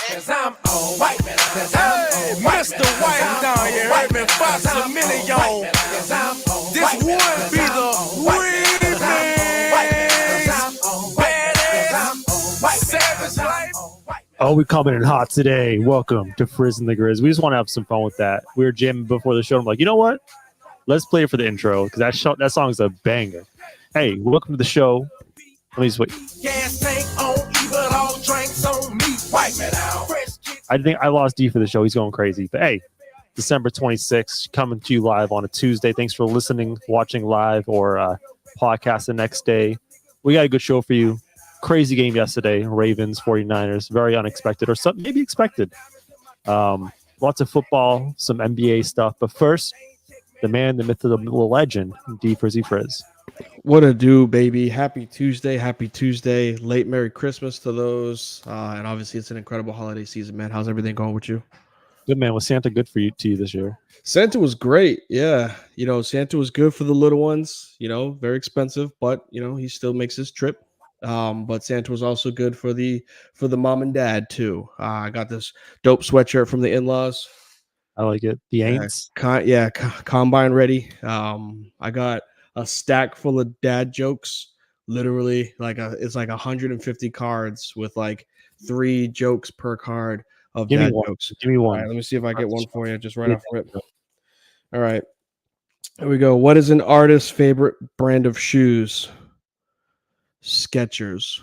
Cause I'm all white, man. Hey, Mr. White down here, heard me Fox a million. This would be the remix. Badass, savage life. Oh, we coming in hot today. Welcome to Frizz and the Grizz. We just want to have some fun with that. We were jamming before the show. I'm like, you know what? Let's play it for the intro because that song's a banger. Hey, welcome to the show. Let me just wait. Gas tank on E, but all drinks on me. White man out. I think I lost D for the show. He's going crazy. But hey, December 26th, coming to you live on a Tuesday. Thanks for listening, watching live, or podcast the next day. We got a good show for you. Crazy game yesterday. Ravens, 49ers. Very unexpected, or something maybe expected. Lots of football, some NBA stuff. But first, the man, the myth, the legend, D Frizzy Frizz. What a do, baby. Happy Tuesday. Late Merry Christmas to those. And obviously, it's an incredible holiday season, man. How's everything going with you? Good, man. Was Santa good for you to you this year? Santa was great. Yeah. Santa was good for the little ones, very expensive, but, he still makes his trip. But Santa was also good for the mom and dad, too. I got this dope sweatshirt from the in-laws. I like it. The Aints. Combine ready. I got a stack full of dad jokes, literally it's like 150 cards with like 3 jokes per card of dad jokes. Give me one. All right, let me see if I get one for you just right off rip. All right, here we go. What is an artist's favorite brand of shoes? Skechers.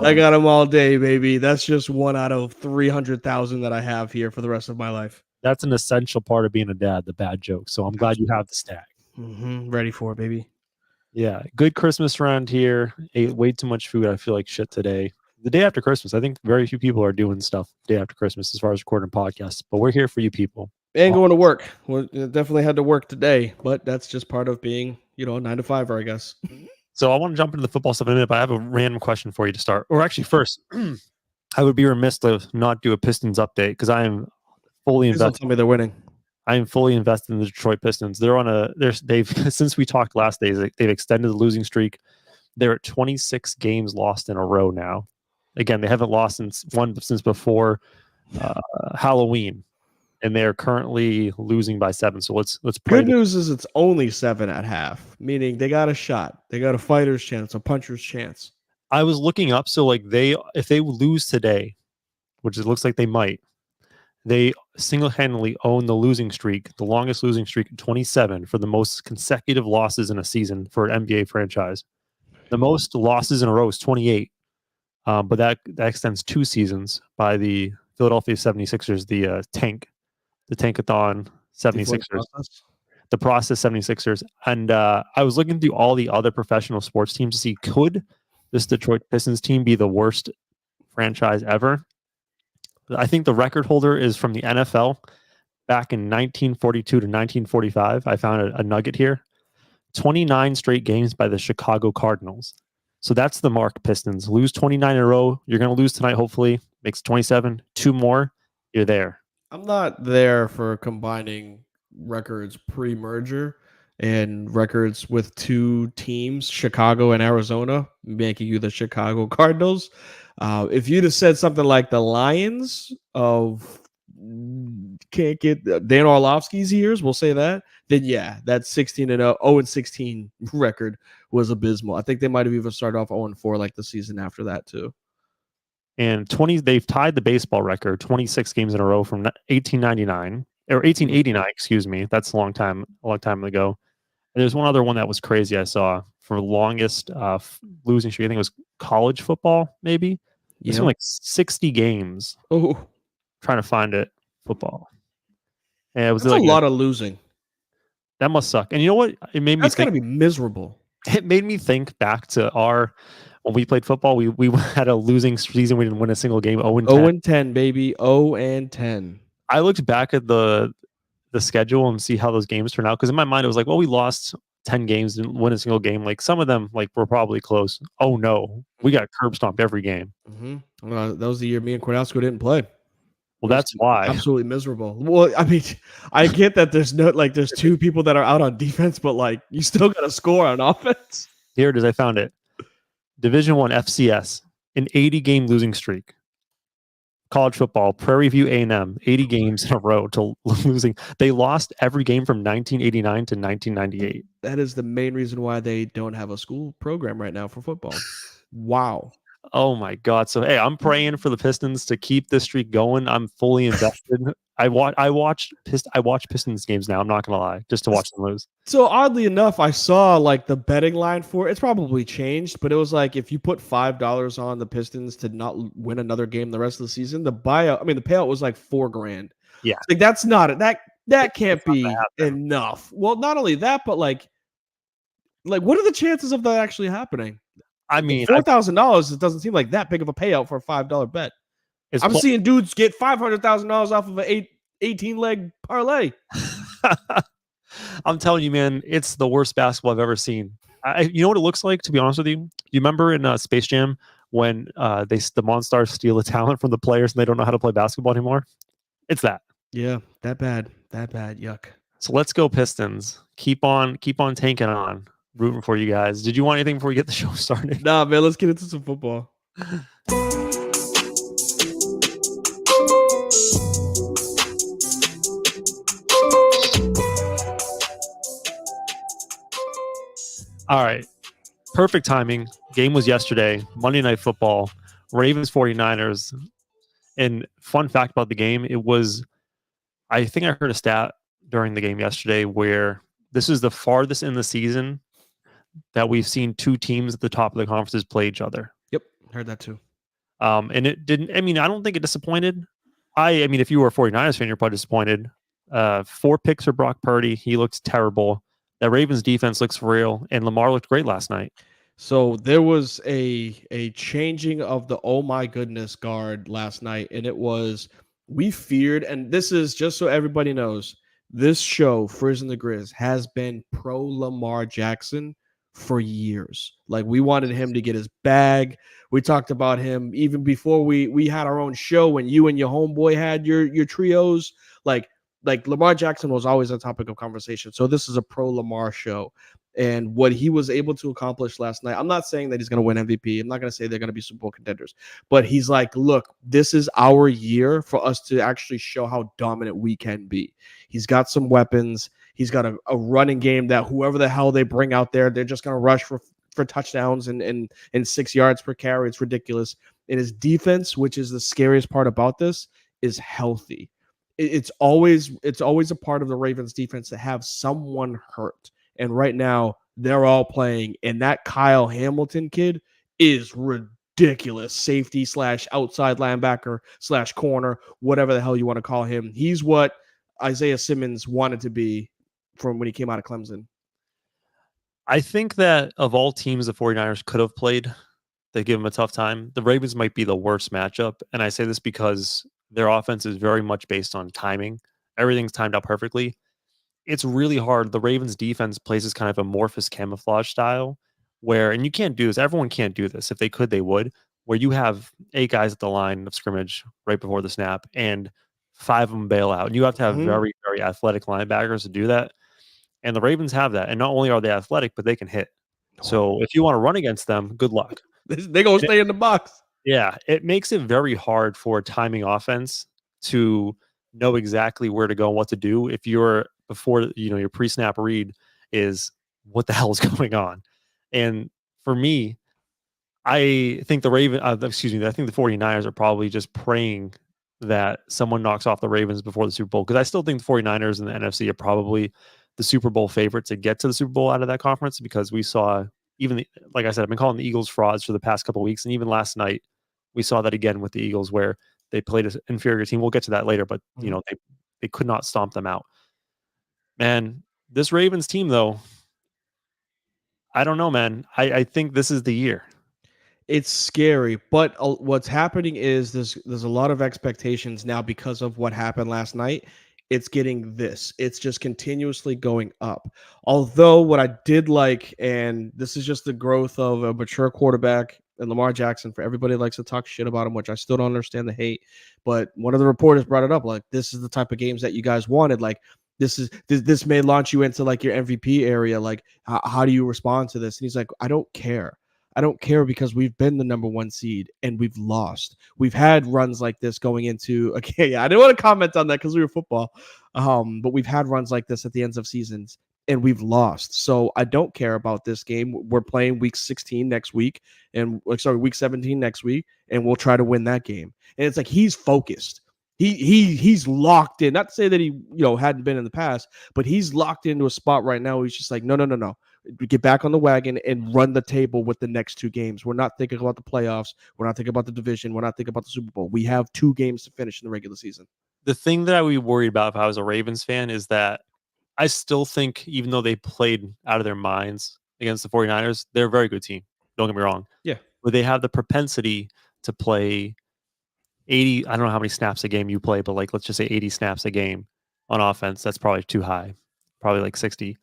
I got them all day, baby. That's just one out of 300,000 that I have here for the rest of my life. That's an essential part of being a dad, the bad jokes. So I'm glad you have the stack. Ready for it, baby. Yeah. Good Christmas around here. Ate way too much food. I feel like shit today. The day after Christmas, I think very few people are doing stuff the day after Christmas as far as recording podcasts. But we're here for you people. And going to work. We definitely had to work today, but that's just part of being, a 9-to-5er, I guess. So I want to jump into the football stuff in a minute, but I have a random question for you to start. Or actually, first, I would be remiss to not do a Pistons update because I am fully invested. Tell me they're winning. I am fully invested in the Detroit Pistons. They've since we talked last days, they've extended the losing streak. They're at 26 games lost in a row now. Again, they haven't lost since before Halloween, and they are currently losing by 7. So let's pray. Good news is it's only 7 at half, meaning they got a shot. They got a fighter's chance, a puncher's chance. I was looking up, so if they lose today, which it looks like they might, they single-handedly own the losing streak, the longest losing streak at 27 for the most consecutive losses in a season for an NBA franchise. The most losses in a row is 28, but that extends 2 seasons by the Philadelphia 76ers, the Tankathon 76ers, the process 76ers. And I was looking through all the other professional sports teams to see, could this Detroit Pistons team be the worst franchise ever? I think the record holder is from the NFL back in 1942 to 1945. I found a nugget here. 29 straight games by the Chicago Cardinals. So that's the mark, Pistons. Lose 29 in a row. You're going to lose tonight, hopefully. Makes 27. 2 more. You're there. I'm not there for combining records pre-merger and records with 2 teams, Chicago and Arizona, making you the Chicago Cardinals. If you'd have said something like the Lions can't get Dan Orlovsky's years, we'll say that, then yeah, that 0-16 record was abysmal. I think they might have even started off 0-4 like the season after that too. And they've tied the baseball record, 26 games in a row from 1899 or 1889, excuse me. That's a long time ago. And there's one other one that was crazy I saw for longest losing streak. I think it was college football, maybe. It's been like 60 games. Oh, trying to find it. Football. And it was that's like a lot of losing. That must suck. And you know what? It made me That's gotta be miserable. It made me think back to when we played football. We had a losing season. We didn't win a single game. 0-10. 0-10, baby. 0-10. I looked back at the schedule and see how those games turned out, because in my mind it was like, well, we lost 10 games, didn't win a single game. Like some of them were probably close. Oh no, we got curb stomped every game. That was the year me and Cornelsko didn't play. Well, that's why. Absolutely miserable. Well, I mean, I get that there's two people that are out on defense, but like you still got to score on offense. Here it is. I found it. Division I FCS, an 80-game losing streak. College football, Prairie View A&M, 80 games in a row to losing. They lost every game from 1989 to 1998. That is the main reason why they don't have a school program right now for football. Wow. Oh my God. So hey, I'm praying for the Pistons to keep this streak going. I'm fully invested. I watch Pistons games now, I'm not gonna lie, just to watch them lose. So oddly enough, I saw like the betting line for it's probably changed, but it was like if you put $5 on the Pistons to not win another game the rest of the season, the payout was like $4,000. Yeah. Like that's not it. That can't be enough. Well, not only that, but like what are the chances of that actually happening? I mean, $4,000, it doesn't seem like that big of a payout for a $5 bet. I'm seeing dudes get $500,000 off of an 18-leg parlay. I'm telling you, man, it's the worst basketball I've ever seen. You know what it looks like, to be honest with you? You remember in Space Jam when the Monstars steal the talent from the players and they don't know how to play basketball anymore? It's that. Yeah, that bad. Yuck. So let's go Pistons. Keep on tanking on. Rooting for you guys. Did you want anything before we get the show started? Nah, man, let's get into some football. All right. Perfect timing. Game was yesterday. Monday Night Football. Ravens 49ers. And fun fact about the game, I think I heard a stat during the game yesterday where this is the farthest in the season that we've seen two teams at the top of the conferences play each other. Yep, heard that too. And it didn't, I don't think it disappointed. I mean, if you were a 49ers fan, you're probably disappointed. 4 picks for Brock Purdy. He looks terrible. That Ravens defense looks for real. And Lamar looked great last night. So there was a changing of the oh my goodness guard last night. And it was, we feared, and this is just so everybody knows, this show, Frizz and the Grizz, has been pro Lamar Jackson for years. Like we wanted him to get his bag. We talked about him even before we had our own show when you and your homeboy had your trios. Like Lamar Jackson was always a topic of conversation. So this is a pro Lamar show. And what he was able to accomplish last night, I'm not saying that he's going to win MVP. I'm not going to say they're going to be Super Bowl contenders. But he's like, look, this is our year for us to actually show how dominant we can be. He's got some weapons. He's got a running game that whoever the hell they bring out there, they're just going to rush for touchdowns and 6 yards per carry. It's ridiculous. And his defense, which is the scariest part about this, is healthy. It's always a part of the Ravens defense to have someone hurt. And right now, they're all playing. And that Kyle Hamilton kid is ridiculous. Safety / outside linebacker / corner, whatever the hell you want to call him. He's what Isaiah Simmons wanted to be from when he came out of Clemson. I think that of all teams the 49ers could have played, they give him a tough time. The Ravens might be the worst matchup. And I say this because their offense is very much based on timing. Everything's timed out perfectly. It's really hard. The Ravens defense plays this kind of amorphous camouflage style where, and you can't do this. Everyone can't do this. If they could, they would, where you have 8 guys at the line of scrimmage right before the snap and 5 of them bail out. And you have to have very, very athletic linebackers to do that. And the Ravens have that. And not only are they athletic, but they can hit. So if you want to run against them, good luck. They're going to stay in the box. Yeah. It makes it very hard for a timing offense to know exactly where to go and what to do. If you're before, your pre-snap read is what the hell is going on. And for me, I think I think the 49ers are probably just praying that someone knocks off the Ravens before the Super Bowl. Because I still think the 49ers and the NFC are probably the Super Bowl favorite to get to the Super Bowl out of that conference, because we saw like I said, I've been calling the Eagles frauds for the past couple of weeks. And even last night, we saw that again with the Eagles where they played an inferior team. We'll get to that later, but they could not stomp them out. Man, this Ravens team, though, I don't know, man. I think this is the year. It's scary, but what's happening is there's a lot of expectations now because of what happened last night. It's just continuously going up. Although what I did like, and this is just the growth of a mature quarterback And Lamar Jackson, for everybody that likes to talk shit about him, which I still don't understand the hate, but one of the reporters brought it up, like, this is the type of games that you guys wanted. Like, this may launch you into like your MVP area. Like, how do you respond to this? And he's like, I don't care. I don't care because we've been the number 1 seed and we've lost. We've had runs like this going into, okay, yeah, I didn't want to comment on that because we were football. But we've had runs like this at the ends of seasons and we've lost. So I don't care about this game. We're playing week 16 next week and week 17 next week, and we'll try to win that game. And it's like, he's focused. He's locked in. Not to say that he, hadn't been in the past, but he's locked into a spot right now where he's just like, no. Get back on the wagon and run the table with the next 2 games. We're not thinking about the playoffs. We're not thinking about the division. We're not thinking about the Super Bowl. We have 2 games to finish in the regular season. The thing that I would be worried about if I was a Ravens fan is that I still think, even though they played out of their minds against the 49ers, they're a very good team. Don't get me wrong. Yeah. But they have the propensity to play 80, I don't know how many snaps a game you play, but like, let's just say 80 snaps a game on offense. That's probably too high. Probably like 60.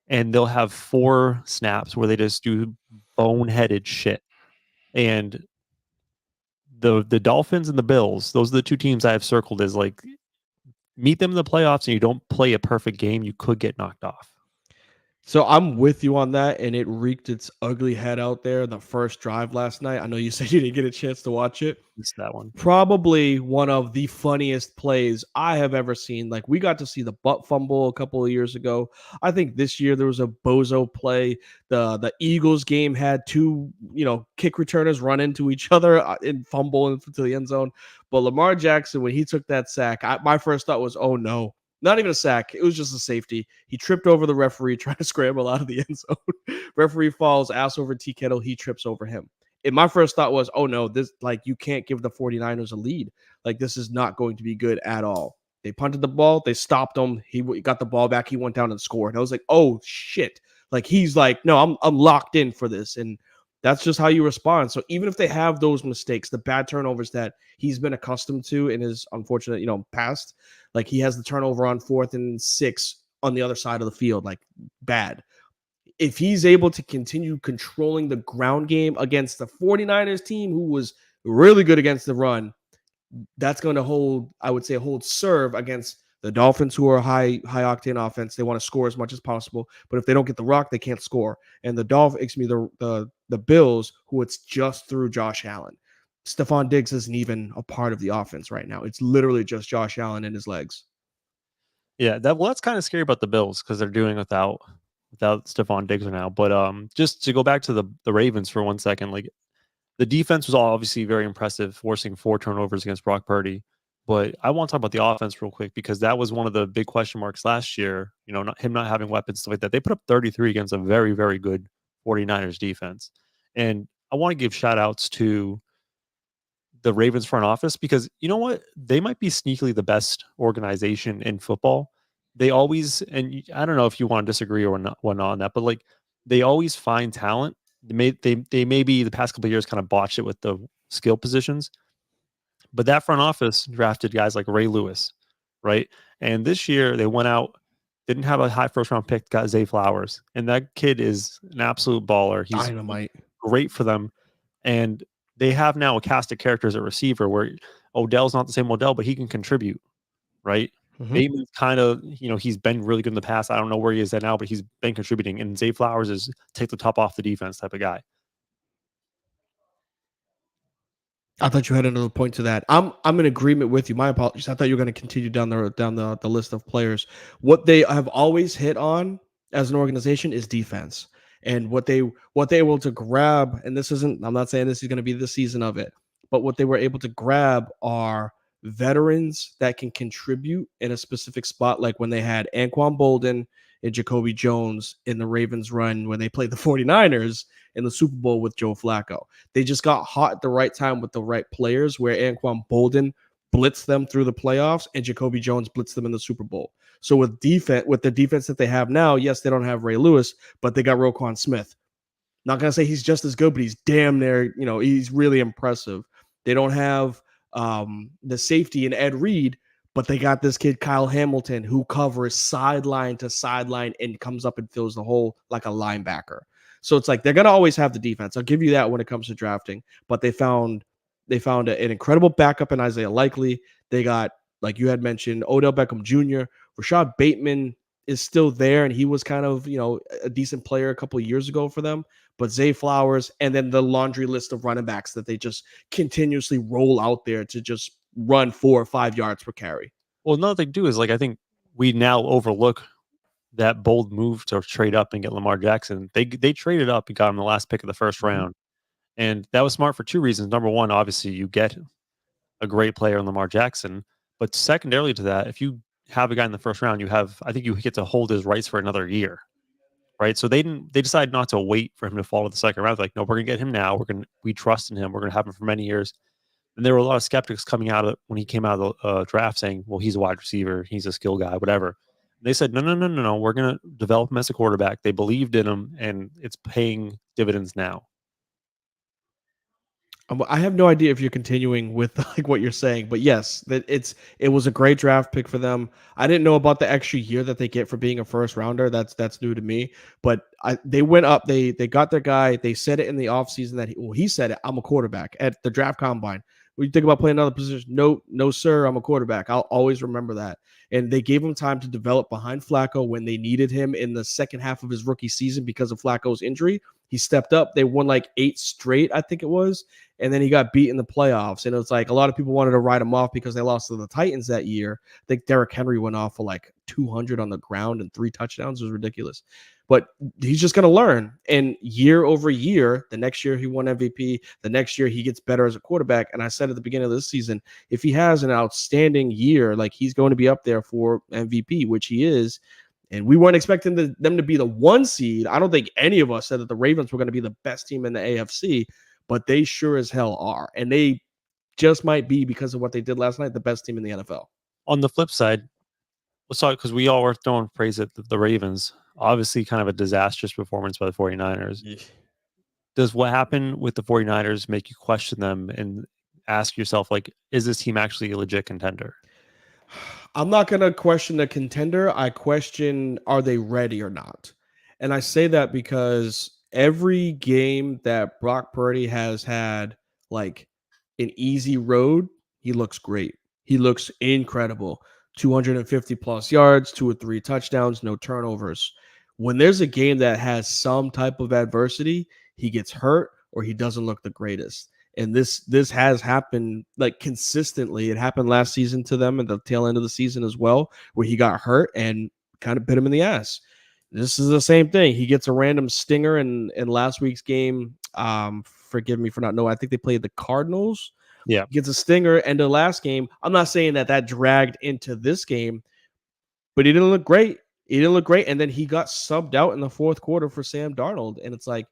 And they'll have 4 snaps where they just do boneheaded shit. And the Dolphins and the Bills, those are the 2 teams I have circled as like, meet them in the playoffs and you don't play a perfect game, you could get knocked off. So I'm with you on that, and it wreaked its ugly head out there in the first drive last night. I know you said you didn't get a chance to watch it. It's that one. Probably one of the funniest plays I have ever seen. Like, we got to see the butt fumble a couple of years ago. I think this year there was a bozo play. The Eagles game had 2, kick returners run into each other and fumble into the end zone. But Lamar Jackson, when he took that sack, my first thought was, oh no. Not even a sack. It was just a safety. He tripped over the referee trying to scramble out of the end zone. Referee falls ass over T. Kettle. He trips over him. And my first thought was, oh no, this, like, you can't give the 49ers a lead. Like, this is not going to be good at all. They punted the ball. They stopped him. He got the ball back. He went down and scored. And I was like, oh shit. Like, he's like, no, I'm locked in for this. And that's just how you respond. So even if they have those mistakes, the bad turnovers that he's been accustomed to in his unfortunate, past, like, he has the turnover on 4th and 6 on the other side of the field, like, bad. If he's able to continue controlling the ground game against the 49ers team, who was really good against the run, that's going to hold serve against the Dolphins, who are high octane offense. They want to score as much as possible, but if they don't get the rock, they can't score. And the the Bills, who it's just through Josh Allen. Stephon Diggs isn't even a part of the offense right now. It's literally just Josh Allen and his legs. Yeah, that's kind of scary about the Bills because they're doing without Stephon Diggs now. But just to go back to the Ravens for 1 second, like, the defense was obviously very impressive, forcing 4 turnovers against Brock Purdy. But I want to talk about the offense real quick because that was one of the big question marks last year. Him not having weapons, stuff like that. They put up 33 against a very, very good 49ers defense. And I want to give shout outs to the Ravens front office because you know what? They might be sneakily the best organization in football. They always, and I don't know if you want to disagree or not on that, but like, they always find talent. They maybe the past couple of years kind of botched it with the skill positions. But that front office drafted guys like Ray Lewis, right? And this year they went out, didn't have a high first round pick, got Zay Flowers. And that kid is an absolute baller. He's dynamite. Great for them. And they have now a cast of characters at receiver where Odell's not the same Odell, but he can contribute, right? Mm-hmm. Bateman's kind of, he's been really good in the past. I don't know where he is at now, but he's been contributing. And Zay Flowers is take the top off the defense type of guy. I thought you had another point to that. I'm in agreement with you. My apologies. I thought you were going to continue down the list of players. What they have always hit on as an organization is defense. And what they were able to grab, and I'm not saying this is going to be the season of it, but what they were able to grab are veterans that can contribute in a specific spot, like when they had Anquan Boldin and Jacoby Jones in the Ravens run when they played the 49ers in the Super Bowl with Joe Flacco. They just got hot at the right time with the right players where Anquan Boldin blitzed them through the playoffs and Jacoby Jones blitzed them in the Super Bowl. So with the defense that they have now, yes, they don't have Ray Lewis, but they got Roquan Smith. Not going to say he's just as good, but he's damn near, he's really impressive. They don't have the safety in Ed Reed, but they got this kid, Kyle Hamilton, who covers sideline to sideline and comes up and fills the hole like a linebacker. So it's like they're gonna always have the defense. I'll give you that when it comes to drafting. But they found an incredible backup in Isaiah Likely. They got, like you had mentioned, Odell Beckham Jr. Rashad Bateman is still there, and he was kind of, a decent player a couple of years ago for them. But Zay Flowers, and then the laundry list of running backs that they just continuously roll out there to just run 4 or 5 yards per carry. Well, another thing too is, like, I think we now overlook that bold move to trade up and get Lamar Jackson. They traded up and got him the last pick of the first round. And that was smart for two reasons. Number one, obviously you get a great player in Lamar Jackson. But secondarily to that, if you have a guy in the first round, I think you get to hold his rights for another year. Right. So they decided not to wait for him to fall to the second round. They're like, no, we're gonna get him now. We trust in him. We're gonna have him for many years. And there were a lot of skeptics coming out of when he came out of the draft saying, well, he's a wide receiver, he's a skill guy, whatever. They said, no. We're going to develop him as a quarterback. They believed in him, and it's paying dividends now. I have no idea if you're continuing with like what you're saying, but yes, that it was a great draft pick for them. I didn't know about the extra year that they get for being a first rounder. That's new to me. But they went up. They got their guy. They said it in the offseason that he said it. I'm a quarterback at the draft combine. When you think about playing another position, no, sir, I'm a quarterback. I'll always remember that. And they gave him time to develop behind Flacco when they needed him in the second half of his rookie season because of Flacco's injury. He stepped up. They won like 8 straight, I think it was. And then he got beat in the playoffs. And it was like a lot of people wanted to write him off because they lost to the Titans that year. I think Derrick Henry went off for like 200 on the ground and 3 touchdowns. It was ridiculous. But he's just going to learn. And year over year, the next year he won MVP. The next year he gets better as a quarterback. And I said at the beginning of this season, if he has an outstanding year, like he's going to be up there for MVP, which he is. And we weren't expecting them to be the 1 seed. I don't think any of us said that the Ravens were going to be the best team in the AFC, but they sure as hell are. And they just might be, because of what they did last night, the best team in the NFL. On the flip side, let's talk, because we all were throwing praise at the Ravens. Obviously, kind of a disastrous performance by the 49ers. Yeah. Does what happened with the 49ers make you question them and ask yourself, like, is this team actually a legit contender? I'm not going to question the contender. I question, are they ready or not? And I say that because every game that Brock Purdy has had like an easy road, he looks great. He looks incredible. 250 plus yards, 2 or 3 touchdowns, no turnovers. When there's a game that has some type of adversity, he gets hurt or he doesn't look the greatest. And this has happened like consistently. It happened last season to them at the tail end of the season as well, where he got hurt and kind of bit him in the ass. This is the same thing. He gets a random stinger in last week's game. Forgive me for not knowing. I think they played the Cardinals. Yeah. Gets a stinger. And the last game, I'm not saying that dragged into this game, but he didn't look great. And then he got subbed out in the fourth quarter for Sam Darnold. And it's like,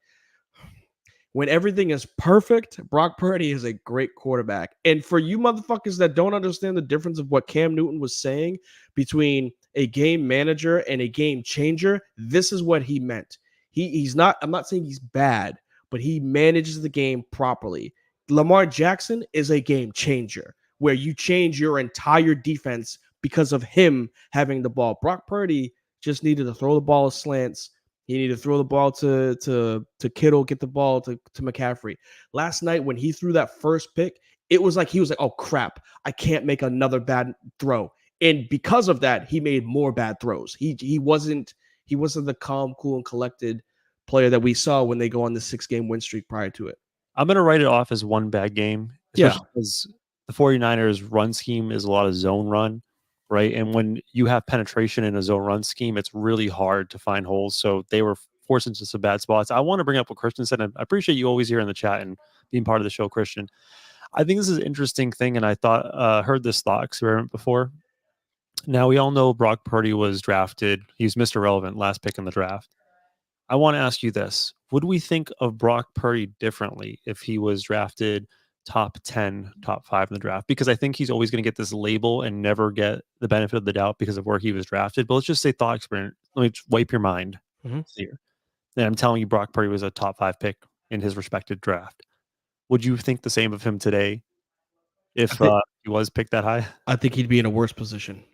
when everything is perfect, Brock Purdy is a great quarterback. And for you motherfuckers that don't understand the difference of what Cam Newton was saying between a game manager and a game changer, this is what he meant. He's not, I'm not saying he's bad, but he manages the game properly. Lamar Jackson is a game changer where you change your entire defense because of him having the ball. Brock Purdy just needed to throw the ball as slants. He needed to throw the ball to Kittle, get the ball to McCaffrey. Last night when he threw that first pick, it was like he was like, oh crap, I can't make another bad throw. And because of that, he made more bad throws. He wasn't the calm, cool, and collected player that we saw when they go on the 6-game win streak prior to it. I'm going to write it off as one bad game. Yeah. Because the 49ers run scheme is a lot of zone run. Right. And when you have penetration in a zone run scheme, it's really hard to find holes. So they were forced into some bad spots. I want to bring up what Christian said. And I appreciate you always here in the chat and being part of the show, Christian. I think this is an interesting thing. And I heard this thought experiment before. Now, we all know Brock Purdy was drafted. He was Mr. Relevant, last pick in the draft. I want to ask you this. Would we think of Brock Purdy differently if he was drafted top 10, top 5 in the draft? Because I think he's always going to get this label and never get the benefit of the doubt because of where he was drafted. But let's just say thought experiment. Let me wipe your mind here. And I'm telling you, Brock Purdy was a top 5 pick in his respected draft. Would you think the same of him today if he was picked that high? I think he'd be in a worse position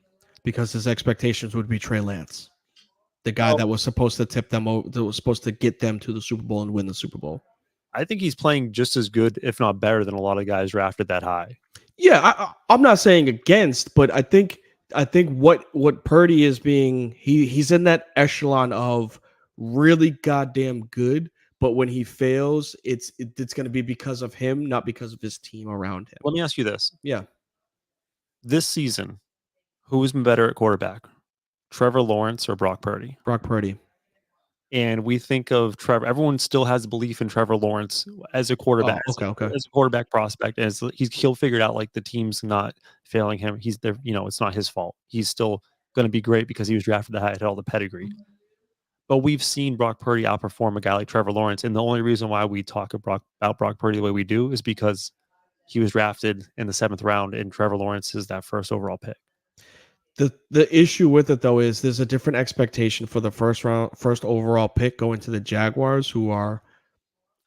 because his expectations would be Trey Lance. The guy that was supposed to tip them over, that was supposed to get them to the Super Bowl and win the Super Bowl. I think he's playing just as good, if not better, than a lot of guys drafted that high. Yeah, I'm not saying against, but I think what Purdy is being, he's in that echelon of really goddamn good, but when he fails, it's going to be because of him, not because of his team around him. Let me ask you this. Yeah. This season, who's been better at quarterback? Trevor Lawrence or Brock Purdy? Brock Purdy. And we think of Trevor. Everyone still has belief in Trevor Lawrence as a quarterback. Oh, okay. As a quarterback prospect, as he'll figure it out. Like the team's not failing him. He's there. It's not his fault. He's still going to be great because he was drafted that high, had all the pedigree. But we've seen Brock Purdy outperform a guy like Trevor Lawrence, and the only reason why we talk about Brock Purdy the way we do is because he was drafted in the 7th round, and Trevor Lawrence is that first overall pick. The issue with it though is there's a different expectation for the first overall pick going to the Jaguars, who are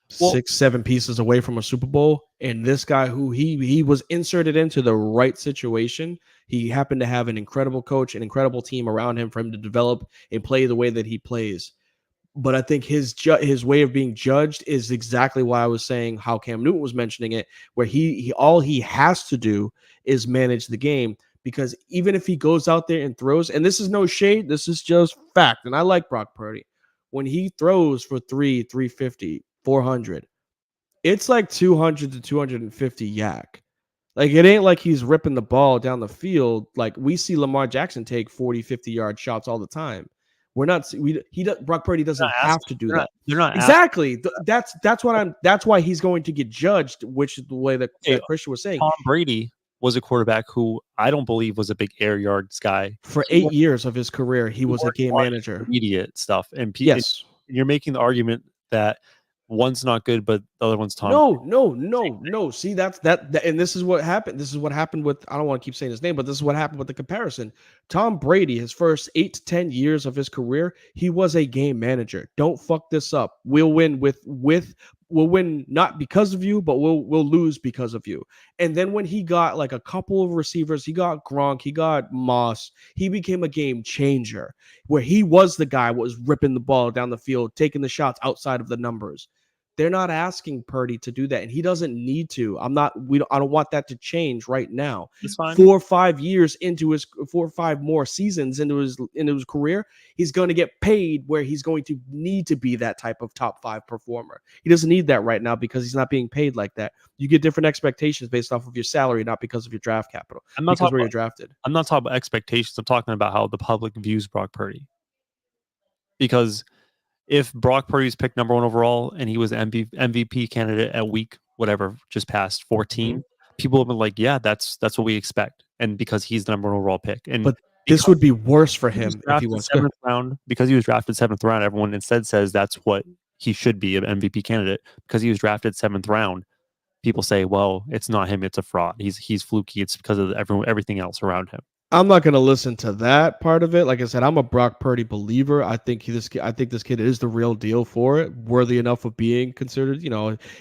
6-7 pieces away from a Super Bowl, and this guy who he was inserted into the right situation. He happened to have an incredible coach, an incredible team around him for him to develop and play the way that he plays. But I think his way of being judged is exactly why I was saying how Cam Newton was mentioning it, where he all he has to do is manage the game. Because even if he goes out there and throws, and this is no shade, this is just fact. And I like Brock Purdy. When he throws for 350, 400, it's like 200 to 250 yak. Like, it ain't like he's ripping the ball down the field. Like, we see Lamar Jackson take 40, 50-yard shots all the time. Brock Purdy doesn't have to do that. They're not exactly. That's why he's going to get judged, which is the way that Christian was saying. Tom Brady was a quarterback who I don't believe was a big air yards guy. For 8 years of his career, he was a game manager. Immediate stuff. And yes, you're making the argument that one's not good, but the other one's Tom. No. See, that, and this is what happened. This is what happened with, I don't want to keep saying his name, but this is what happened with the comparison. Tom Brady, his first 8 to 10 years of his career, he was a game manager. Don't fuck this up. We'll win we'll win not because of you, but we'll lose because of you. And then when he got like a couple of receivers, he got Gronk, he got Moss, he became a game changer where he was the guy who was ripping the ball down the field, taking the shots outside of the numbers. They're not asking Purdy to do that, and he doesn't need to. I don't want that to change right now. It's fine. 4 or 5 years into his 4 or 5 more seasons into his career, he's going to get paid where he's going to need to be that type of top 5 performer. He doesn't need that right now because he's not being paid like that. You get different expectations based off of your salary, not because of your draft capital. I'm not because where you're drafted. I'm not talking about expectations. I'm talking about how the public views Brock Purdy. Because if Brock Purdy's picked number 1 overall and he was MVP candidate at week whatever just past 14, people have been like, yeah, that's what we expect. And because he's the number 1 overall pick. And but this would be worse for him if he was 7th round. Because he was drafted 7th round, everyone instead says that's what he should be, an MVP candidate. Because he was drafted 7th round, people say, well, it's not him, it's a fraud. He's fluky. It's because of everything else around him. I'm not going to listen to that part of it. Like I said, I'm a Brock Purdy believer. I think this kid is the real deal for it, worthy enough of being considered.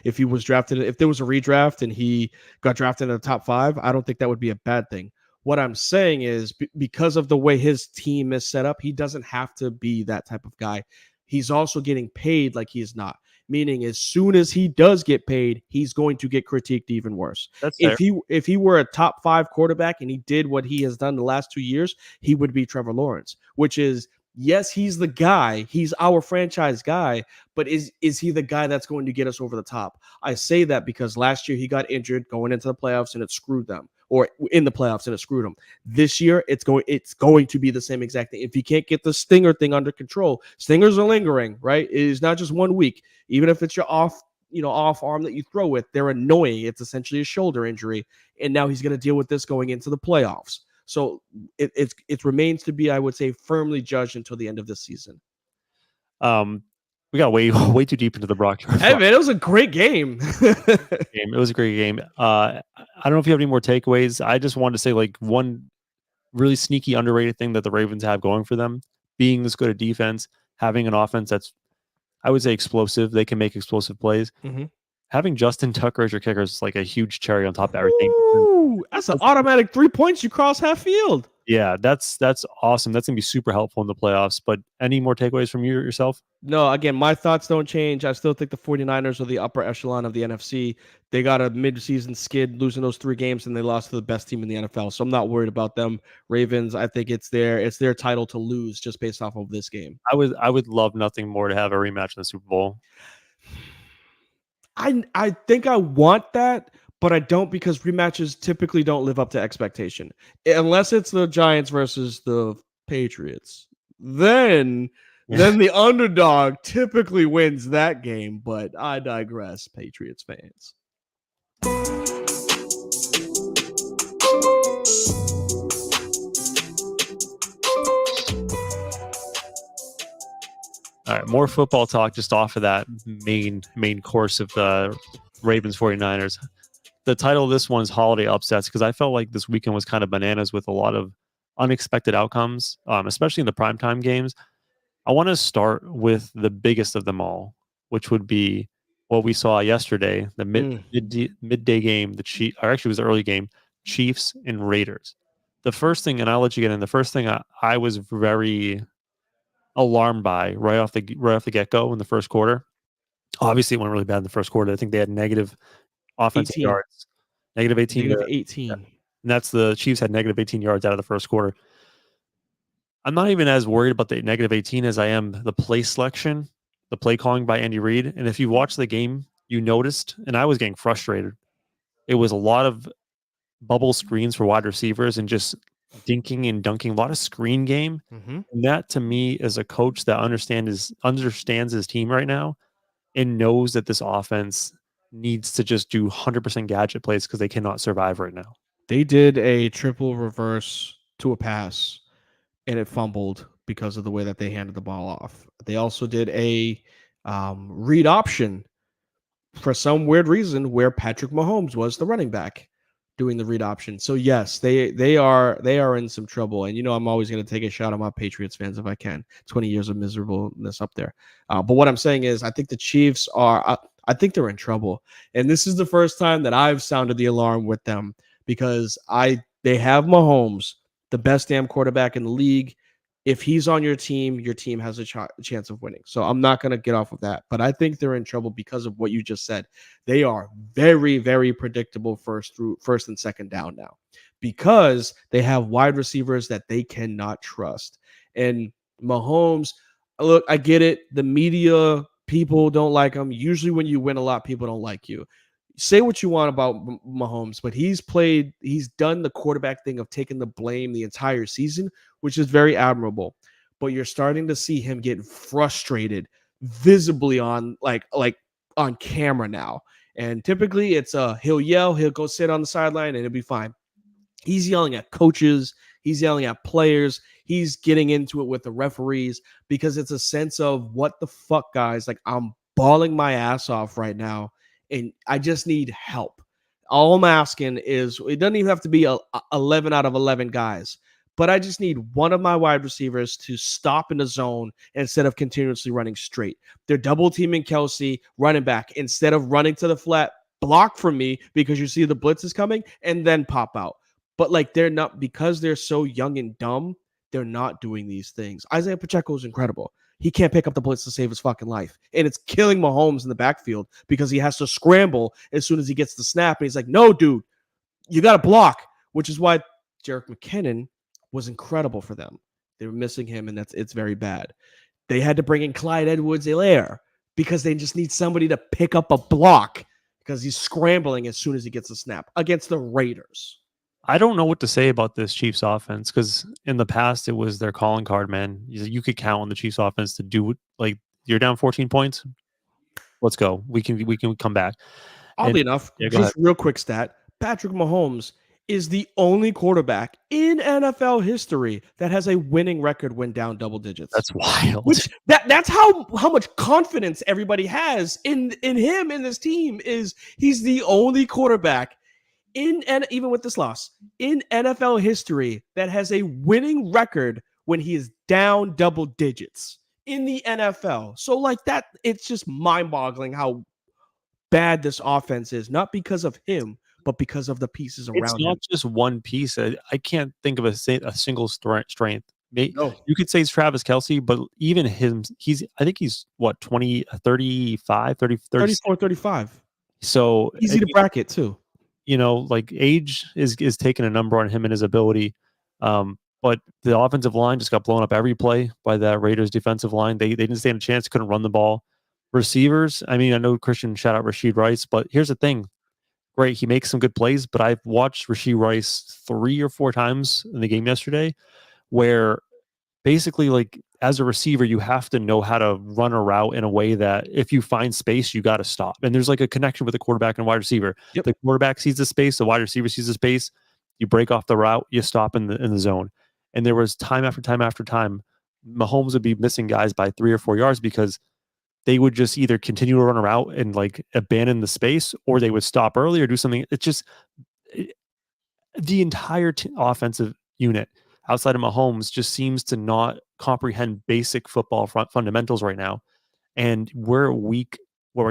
If he was drafted, if there was a redraft and he got drafted in the top 5, I don't think that would be a bad thing. What I'm saying is because of the way his team is set up, he doesn't have to be that type of guy. He's also getting paid like he is not. Meaning, as soon as he does get paid, he's going to get critiqued even worse. If he were a top 5 quarterback and he did what he has done the last 2 years, he would be Trevor Lawrence, which is, yes, he's the guy. He's our franchise guy, but is he the guy that's going to get us over the top? I say that because last year he got injured going into the playoffs and it screwed them. Or in the playoffs and it screwed him. This year, it's going to be the same exact thing. If you can't get the stinger thing under control, stingers are lingering, right? It is not just 1 week. Even if it's your off arm that you throw with, they're annoying. It's essentially a shoulder injury, and now he's going to deal with this going into the playoffs. So it remains to be, I would say, firmly judged until the end of this season. We got way too deep into the Brock. Hey man, it was a great game. It was a great game. I don't know if you have any more takeaways. I just wanted to say, like, one really sneaky, underrated thing that the Ravens have going for them, being this good at defense, having an offense that's, I would say, explosive. They can make explosive plays. Mm-hmm. Having Justin Tucker as your kicker is like a huge cherry on top of everything. Woo! That's an automatic 3 points. You cross half field. Yeah, that's awesome. That's gonna be super helpful in the playoffs. But any more takeaways from yourself? No, again, my thoughts don't change. I still think the 49ers are the upper echelon of the NFC. They got a mid-season skid losing those 3 games, and they lost to the best team in the NFL. So I'm not worried about them. Ravens, I think it's their title to lose just based off of this game. I would love nothing more to have a rematch in the Super Bowl. I think I want that, but I don't, because rematches typically don't live up to expectation. Unless it's the Giants versus the Patriots. Then the underdog typically wins that game, but I digress, Patriots fans. All right, more football talk just off of that main course of the Ravens 49ers. The title of this one's Holiday Upsets, because I felt like this weekend was kind of bananas with a lot of unexpected outcomes, especially in the primetime games. I want to start with the biggest of them all, which would be what we saw yesterday, the midday game, or actually it was the early game, Chiefs and Raiders. The first thing, and I'll let you get in, the first thing I was very alarmed by right off the get-go in the first quarter. Obviously, it went really bad in the first quarter. I think they had negative offensive 18. yards, negative 18. Negative 18. Yeah. And that's the Chiefs had negative 18 yards out of the first quarter. I'm not even as worried about the negative 18 as I am the play selection, the play calling by Andy Reid. And if you watch the game, you noticed, and I was getting frustrated, it was a lot of bubble screens for wide receivers and just dinking and dunking, a lot of screen game. Mm-hmm. And that, to me, is a coach that understands his team right now and knows that this offense needs to just do 100% gadget plays because they cannot survive right now. They did a triple reverse to a pass, and it fumbled because of the way that they handed the ball off. They also did a read option for some weird reason where Patrick Mahomes was the running back doing the read option. So yes, they are in some trouble. And I'm always going to take a shot at my Patriots fans if I can. 20 years of miserableness up there. But what I'm saying is, I think the Chiefs are. I think they're in trouble, and this is the first time that I've sounded the alarm with them, because they have Mahomes, the best damn quarterback in the league. If he's on your team has a chance of winning. So I'm not going to get off of that. But I think they're in trouble because of what you just said. They are very, very predictable first and second down now, because they have wide receivers that they cannot trust. And Mahomes, look, I get it. The media, people don't like him. Usually when you win a lot, people don't like you. Say what you want about Mahomes, but he's done the quarterback thing of taking the blame the entire season, which is very admirable. But you're starting to see him get frustrated visibly on on camera now. And typically it's he'll yell, he'll go sit on the sideline, and it'll be fine. He's yelling at coaches, he's yelling at players, he's getting into it with the referees, because it's a sense of, what the fuck, guys? Like, I'm bawling my ass off right now, and I just need help. All I'm asking is, it doesn't even have to be 11 out of 11 guys, but I just need one of my wide receivers to stop in the zone instead of continuously running straight. They're double teaming Kelsey, running back. Instead of running to the flat, block from me because you see the blitz is coming, and then pop out. But they're not, because they're so young and dumb, they're not doing these things. Isaiah Pacheco is incredible. He can't pick up the blitz to save his fucking life. And it's killing Mahomes in the backfield, because he has to scramble as soon as he gets the snap. And he's like, no, dude, you got to block, which is why Jerick McKinnon was incredible for them. They were missing him, and it's very bad. They had to bring in Clyde Edwards-Helaire because they just need somebody to pick up a block, because he's scrambling as soon as he gets a snap against the Raiders. I don't know what to say about this Chiefs offense, because in the past it was their calling card, man. You could count on the Chiefs offense to do, like, you're down 14 points. Let's go. We can come back. Oddly enough, just real quick stat: Patrick Mahomes is the only quarterback in NFL history that has a winning record when down double digits. That's wild. That's how much confidence everybody has in him, in this team. Is he's the only quarterback and even with this loss in NFL history that has a winning record when he is down double digits in the NFL. So that, it's just mind-boggling how bad this offense is, not because of him, but because of the pieces It's around not him. just one piece. I can't think of a single strength. No. You could say it's Travis Kelsey, but even him, I think he's what, 20, 35, 30, 30. 34, 35. So, Easy to bracket too. like age is taking a number on him and his ability. But the offensive line just got blown up every play by that Raiders defensive line. They didn't stand a chance, couldn't run the ball. Receivers, I mean, I know Christian shout out Rashid Rice, but here's the thing. Great, he makes some good plays, but I've watched Rashid Rice 3 or 4 times in the game yesterday where basically, like, as a receiver, you have to know how to run a route in a way that if you find space, you got to stop. And there's like a connection with the quarterback and wide receiver. Yep. The quarterback sees the space, the wide receiver sees the space. You break off the route, you stop in the zone. And there was time after time after time, Mahomes would be missing guys by 3 or 4 yards because they would just either continue to run a route and like abandon the space, or they would stop early or do something. It's just the entire offensive unit outside of Mahomes just seems to not comprehend basic football fundamentals right now. And we're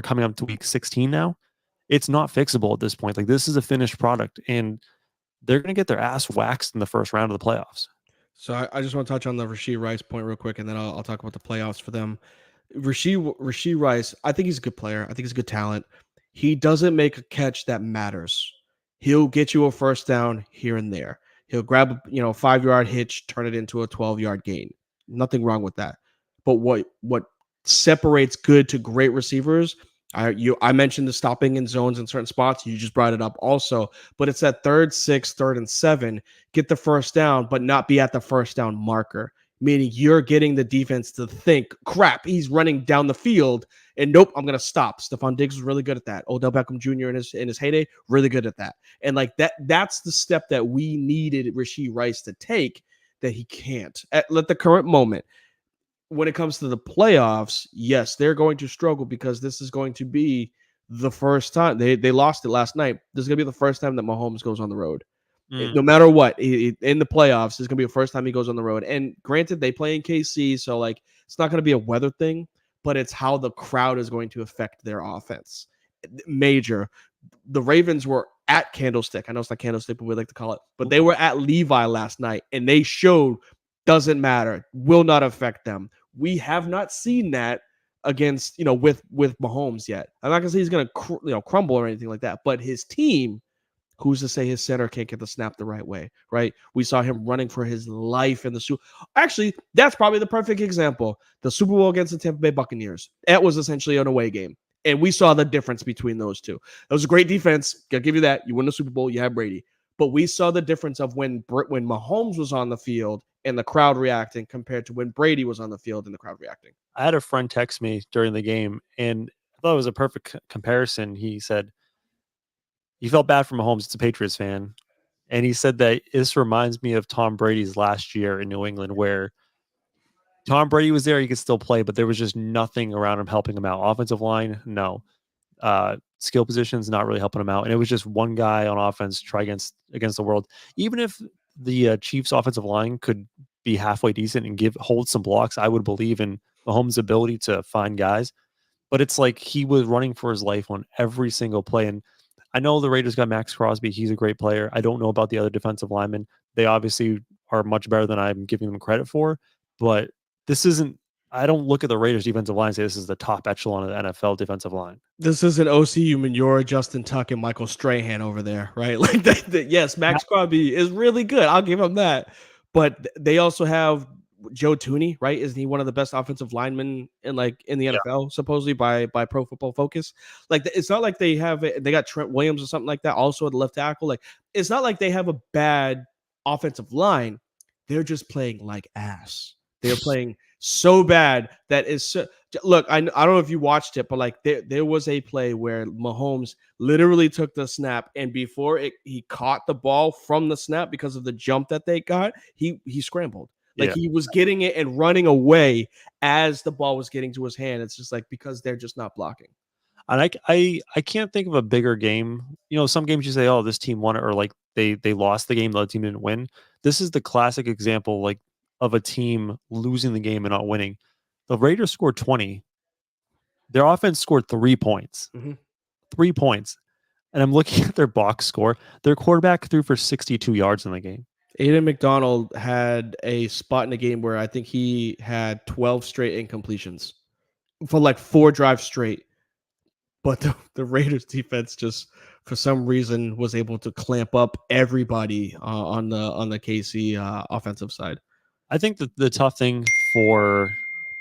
coming up to week 16 now. It's not fixable at this point. Like, this is a finished product, and they're going to get their ass waxed in the first round of the playoffs. So I just want to touch on the Rashid Rice point real quick, and then I'll talk about the playoffs for them. Rashid Rice, I think he's a good player. I think he's a good talent. He doesn't make a catch that matters. He'll get you a first down here and there. He'll grab a 5-yard hitch, turn it into a 12-yard gain. Nothing wrong with that. But what separates good to great receivers, I mentioned the stopping in zones in certain spots. You just brought it up also. But it's that 3rd, 6th, 3rd, and 7. Get the first down, but not be at the first down marker. Meaning you're getting the defense to think, crap, he's running down the field, and nope, I'm going to stop. Stephon Diggs was really good at that. Odell Beckham Jr. in his heyday, really good at that. And like that's the step that we needed Rashid Rice to take that he can't. At the current moment, when it comes to the playoffs, yes, they're going to struggle because this is going to be the first time. They lost it last night. This is going to be the first time that Mahomes goes on the road. No matter what, in the playoffs, it's going to be the first time he goes on the road. And granted, they play in KC, so like it's not going to be a weather thing, but it's how the crowd is going to affect their offense. Major. The Ravens were at Candlestick. I know it's not Candlestick, but we like to call it. But they were at Levi last night, and they showed doesn't matter, will not affect them. We have not seen that against with Mahomes yet. I'm not gonna say he's gonna crumble or anything like that, but his team. Who's to say his center can't get the snap the right way, right? We saw him running for his life in the Super. Actually, that's probably the perfect example. The Super Bowl against the Tampa Bay Buccaneers. That was essentially an away game, and we saw the difference between those two. It was a great defense. Gotta give you that. You win the Super Bowl, you have Brady. But we saw the difference of when Mahomes was on the field and the crowd reacting compared to when Brady was on the field and the crowd reacting. I had a friend text me during the game, and I thought it was a perfect comparison. He said, he felt bad for Mahomes. It's a Patriots fan. And he said that this reminds me of Tom Brady's last year in New England, where Tom Brady was there. He could still play, but there was just nothing around him helping him out. Offensive line, no. Skill positions, not really helping him out. And it was just one guy on offense try against the world. Even if the Chiefs offensive line could be halfway decent and hold some blocks, I would believe in Mahomes' ability to find guys. But it's like he was running for his life on every single play. And I know the Raiders got Max Crosby. He's a great player. I don't know about the other defensive linemen. They obviously are much better than I'm giving them credit for. But this isn't, I don't look at the Raiders defensive line and say this is the top echelon of the NFL defensive line. This isn't OCU Manura, Justin Tuck, and Michael Strahan over there, right? Like yes, Max Crosby is really good. I'll give him that. But they also have Joe Thuney, right? Isn't he one of the best offensive linemen in the NFL, supposedly by Pro Football Focus? Like, it's not like they got Trent Williams or something like that also at the left tackle. Like, it's not like they have a bad offensive line. They're just playing like ass. They're playing so bad that is look, I don't know if you watched it, but like there was a play where Mahomes literally took the snap, and before he caught the ball from the snap because of the jump that they got, he scrambled. Like he was getting it and running away as the ball was getting to his hand. It's just like because they're just not blocking. And I can't think of a bigger game. Some games you say, oh, this team won it, or like they lost the game, the other team didn't win. This is the classic example like of a team losing the game and not winning. The Raiders scored 20. Their offense scored 3 points. 3 points. And I'm looking at their box score. Their quarterback threw for 62 yards in the game. Aiden McDonald had a spot in the game where I think he had 12 straight incompletions for like 4 drives straight. But the Raiders defense just for some reason was able to clamp up everybody on the KC offensive side. I think that the tough thing for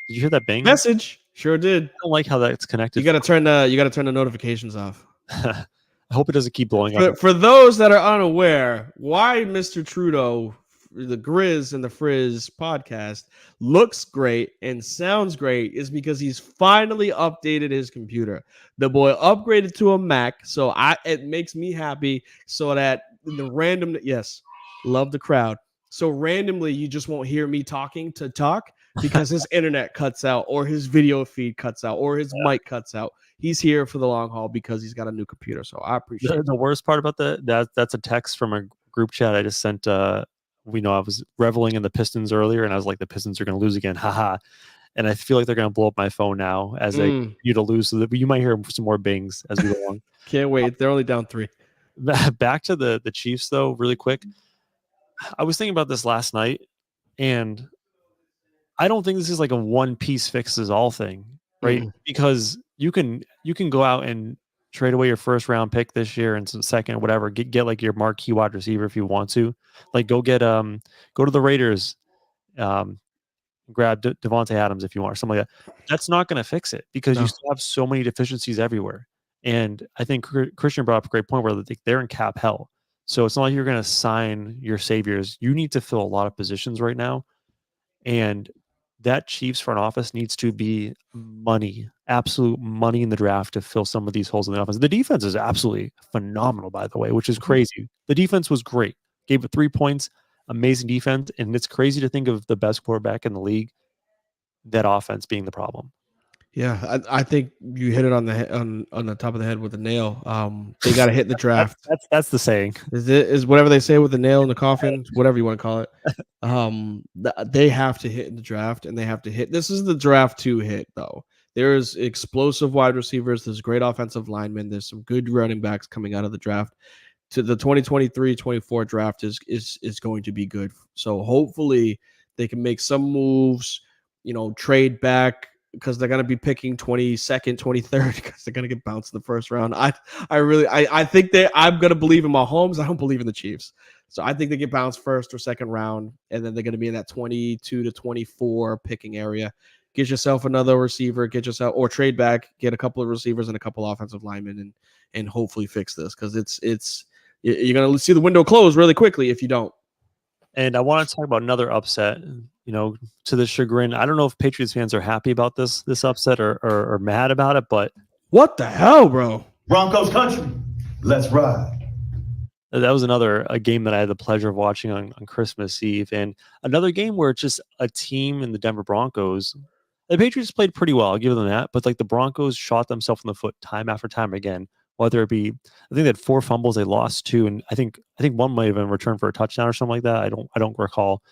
did you hear that bang? Message sure did. I don't like how that's connected. You got to turn the notifications off. I hope it doesn't keep blowing up. For those that are unaware, why Mr. Trudeau, the Grizz and the Frizz podcast looks great and sounds great is because he's finally updated his computer. The boy upgraded to a Mac, so it makes me happy. So that the random, yes, love the crowd. So randomly, you just won't hear me talking to talk because his internet cuts out, or his video feed cuts out, or his mic cuts out. He's here for the long haul because he's got a new computer. So I appreciate it. The worst part about that's a text from a group chat I just sent. We know I was reveling in the Pistons earlier, and I was like, the Pistons are going to lose again, haha. And I feel like they're going to blow up my phone now as they continue to lose. So that you might hear some more bings as we go along. Can't wait. They're only down 3. Back to the Chiefs, though, really quick. I was thinking about this last night, and I don't think this is like a one piece fixes all thing, right? Because you can go out and trade away your first round pick this year and some second, whatever. Get like your marquee wide receiver if you want to. Like go to the Raiders, grab Devontae Adams if you want, or something like that. That's not going to fix it because you still have so many deficiencies everywhere. And I think Christian brought up a great point where they're in cap hell. So it's not like you're going to sign your saviors. You need to fill a lot of positions right now. And that Chiefs front office needs to be absolute money in the draft to fill some of these holes in the offense. The defense is absolutely phenomenal, by the way, which is crazy. The defense was great. Gave it 3 points, amazing defense. And it's crazy to think of the best quarterback in the league, that offense being the problem. Yeah, I think you hit it on the top of the head with a nail. They got to hit the draft. That's the saying. Is whatever they say with the nail in the coffin, whatever you want to call it. They have to hit in the draft, and they have to hit. This is the draft to hit, though. There's explosive wide receivers. There's great offensive linemen. There's some good running backs coming out of the draft. To the 2023-24 draft is going to be good. So hopefully they can make some moves. Trade back, because they're going to be picking 22nd, 23rd, because they're going to get bounced in the first round. I think I'm going to believe in Mahomes. I don't believe in the Chiefs. So I think they get bounced first or second round, and then they're going to be in that 22 to 24 picking area. Get yourself another receiver, or trade back, get a couple of receivers and a couple offensive linemen, and hopefully fix this, because you're going to see the window close really quickly if you don't. And I want to talk about another upset, to the chagrin. I don't know if Patriots fans are happy about this upset or mad about it, but what the hell, bro? Broncos country, let's ride. That was a game that I had the pleasure of watching on Christmas Eve, and another game where it's just a team in the Denver Broncos. The Patriots played pretty well, I'll give them that, but like the Broncos shot themselves in the foot time after time again. Whether it be, I think they had 4 fumbles, they lost 2, and I think one might have been returned for a touchdown or something like that. I don't recall.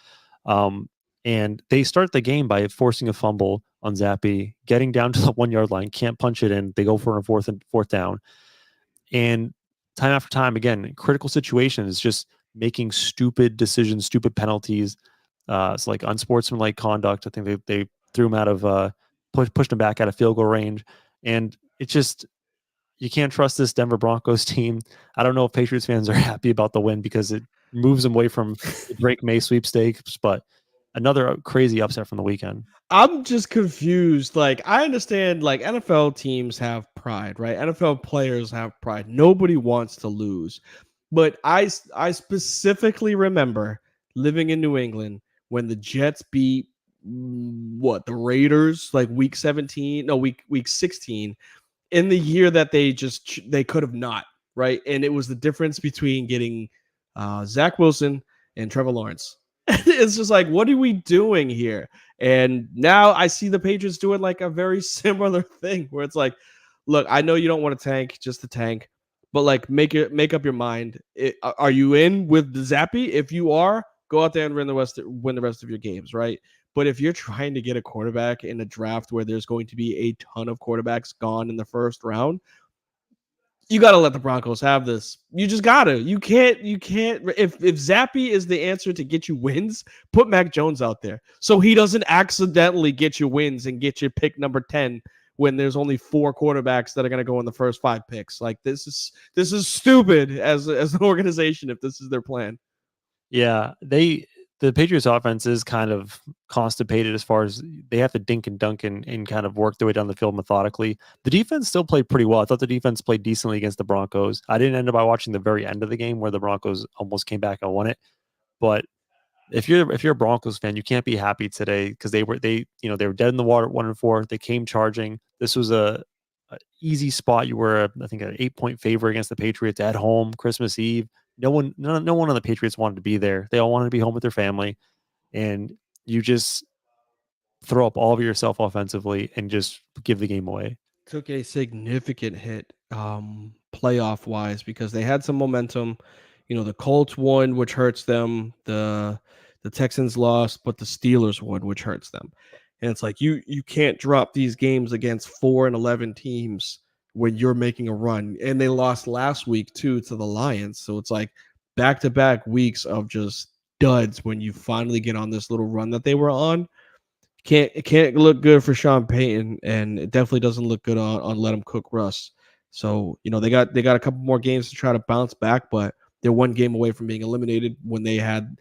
And they start the game by forcing a fumble on Zappe, getting down to the 1 yard line, can't punch it in. They go for a fourth down, and time after time, again, critical situations, just making stupid decisions, stupid penalties. It's like unsportsmanlike conduct. I think they threw him out of pushed him back out of field goal range, and it just. You can't trust this Denver Broncos team. I don't know if Patriots fans are happy about the win because it moves them away from the Drake May sweepstakes, but another crazy upset from the weekend. I'm just confused. Like, I understand, like, NFL teams have pride, right? NFL players have pride. Nobody wants to lose. But I specifically remember living in New England when the Jets beat the Raiders, like week 16, in the year that they could have not, right? And it was the difference between getting Zach Wilson and Trevor Lawrence. It's just like, what are we doing here? And now I see the Patriots doing like a very similar thing where it's like, look, I know you don't want to tank just to tank, but like make up your mind. Are you in with the Zappe? If you are, go out there and win the rest of your games, right? But if you're trying to get a quarterback in a draft where there's going to be a ton of quarterbacks gone in the first round, You got to let the Broncos have this. You just got to. You can't. If Zappy is the answer to get you wins, put Mac Jones out there so he doesn't accidentally get you wins and get you pick number 10 when there's only 4 quarterbacks that are going to go in the first 5 picks. Like this is stupid as an organization if this is their plan. Yeah, the Patriots offense is kind of constipated as far as they have to dink and dunk and kind of work their way down the field methodically. The defense still played pretty well. I thought the defense played decently against the Broncos. I didn't end up by watching the very end of the game where the Broncos almost came back and won it. But if you're a Broncos fan, you can't be happy today because they were dead in the water at 1-4. They came charging. This was a easy spot. You were I think an 8-point favor against the Patriots at home Christmas Eve. No one on the Patriots wanted to be there. They all wanted to be home with their family, and you just throw up all of yourself offensively and just give the game away. Took a significant hit playoff wise because they had some momentum. The Colts won, which hurts them. The Texans lost, but the Steelers won, which hurts them. And it's like you can't drop these games against 4-11 teams when you're making a run. And they lost last week too to the Lions. So it's like back-to-back weeks of just duds when you finally get on this little run that they were on. It can't look good for Sean Payton, and it definitely doesn't look good on Let Him Cook Russ. So, they got a couple more games to try to bounce back, but they're 1 game away from being eliminated when they had,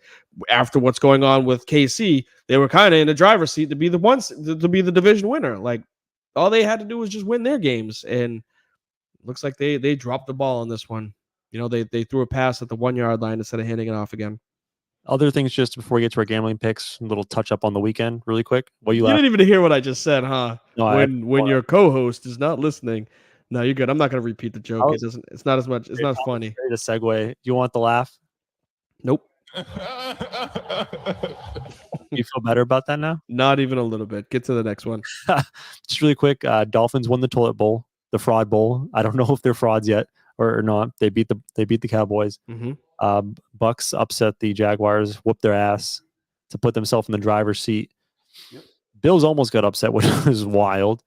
after what's going on with KC, they were kind of in the driver's seat to be the division winner. Like, all they had to do was just win their games, and looks like they dropped the ball on this one. They threw a pass at the 1-yard line instead of handing it off again. Other things just before we get to our gambling picks, a little touch up on the weekend really quick. You didn't even hear what I just said, huh? No, when your co-host is not listening. No, you're good. I'm not going to repeat the joke. It's not as much. It's not as funny. To segue. Do you want the laugh? Nope. You feel better about that now? Not even a little bit. Get to the next one. Just really quick. Dolphins won the toilet bowl, the fraud bowl. I don't know if they're frauds yet or not. They beat the Cowboys. Mm-hmm. Bucks upset the Jaguars, whooped their ass to put themselves in the driver's seat. Yep. Bills almost got upset, which was wild.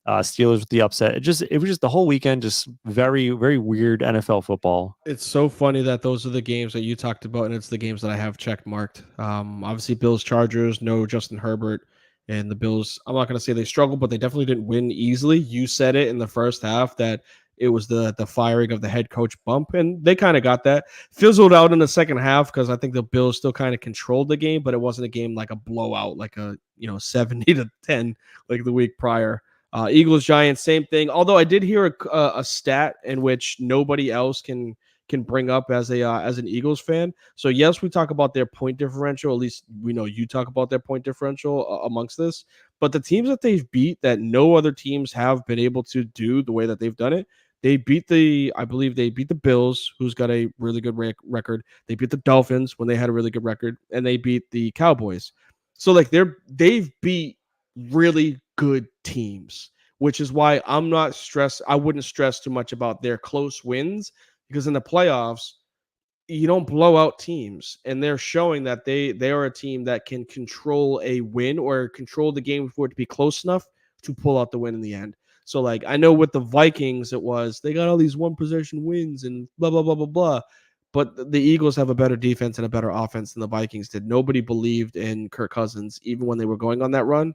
Steelers with the upset. It was just the whole weekend, just very, very weird NFL football. It's so funny that those are the games that you talked about, and it's the games that I have check marked. Obviously, Bills, Chargers, no Justin Herbert, and the Bills. I'm not going to say they struggled, but they definitely didn't win easily. You said it in the first half that it was the firing of the head coach bump, and they kind of got that. Fizzled out in the second half because I think the Bills still kind of controlled the game, but it wasn't a game like a blowout, like a 70-10 like the week prior. Eagles, Giants, same thing. Although I did hear a stat in which nobody else can bring up as an Eagles fan. So yes, we talk about their point differential. At least we know you talk about their point differential amongst this. But the teams that they've beat that no other teams have been able to do the way that they've done it. I believe they beat the Bills, who's got a really good record. They beat the Dolphins when they had a really good record, and they beat the Cowboys. So like they've beat really good teams, which is why I'm not stressed. I wouldn't stress too much about their close wins because in the playoffs, you don't blow out teams, and they're showing that they are a team that can control a win or control the game for it to be close enough to pull out the win in the end. So like I know with the Vikings, it was they got all these 1-possession wins and blah blah blah blah blah. But the Eagles have a better defense and a better offense than the Vikings did. Nobody believed in Kirk Cousins, even when they were going on that run.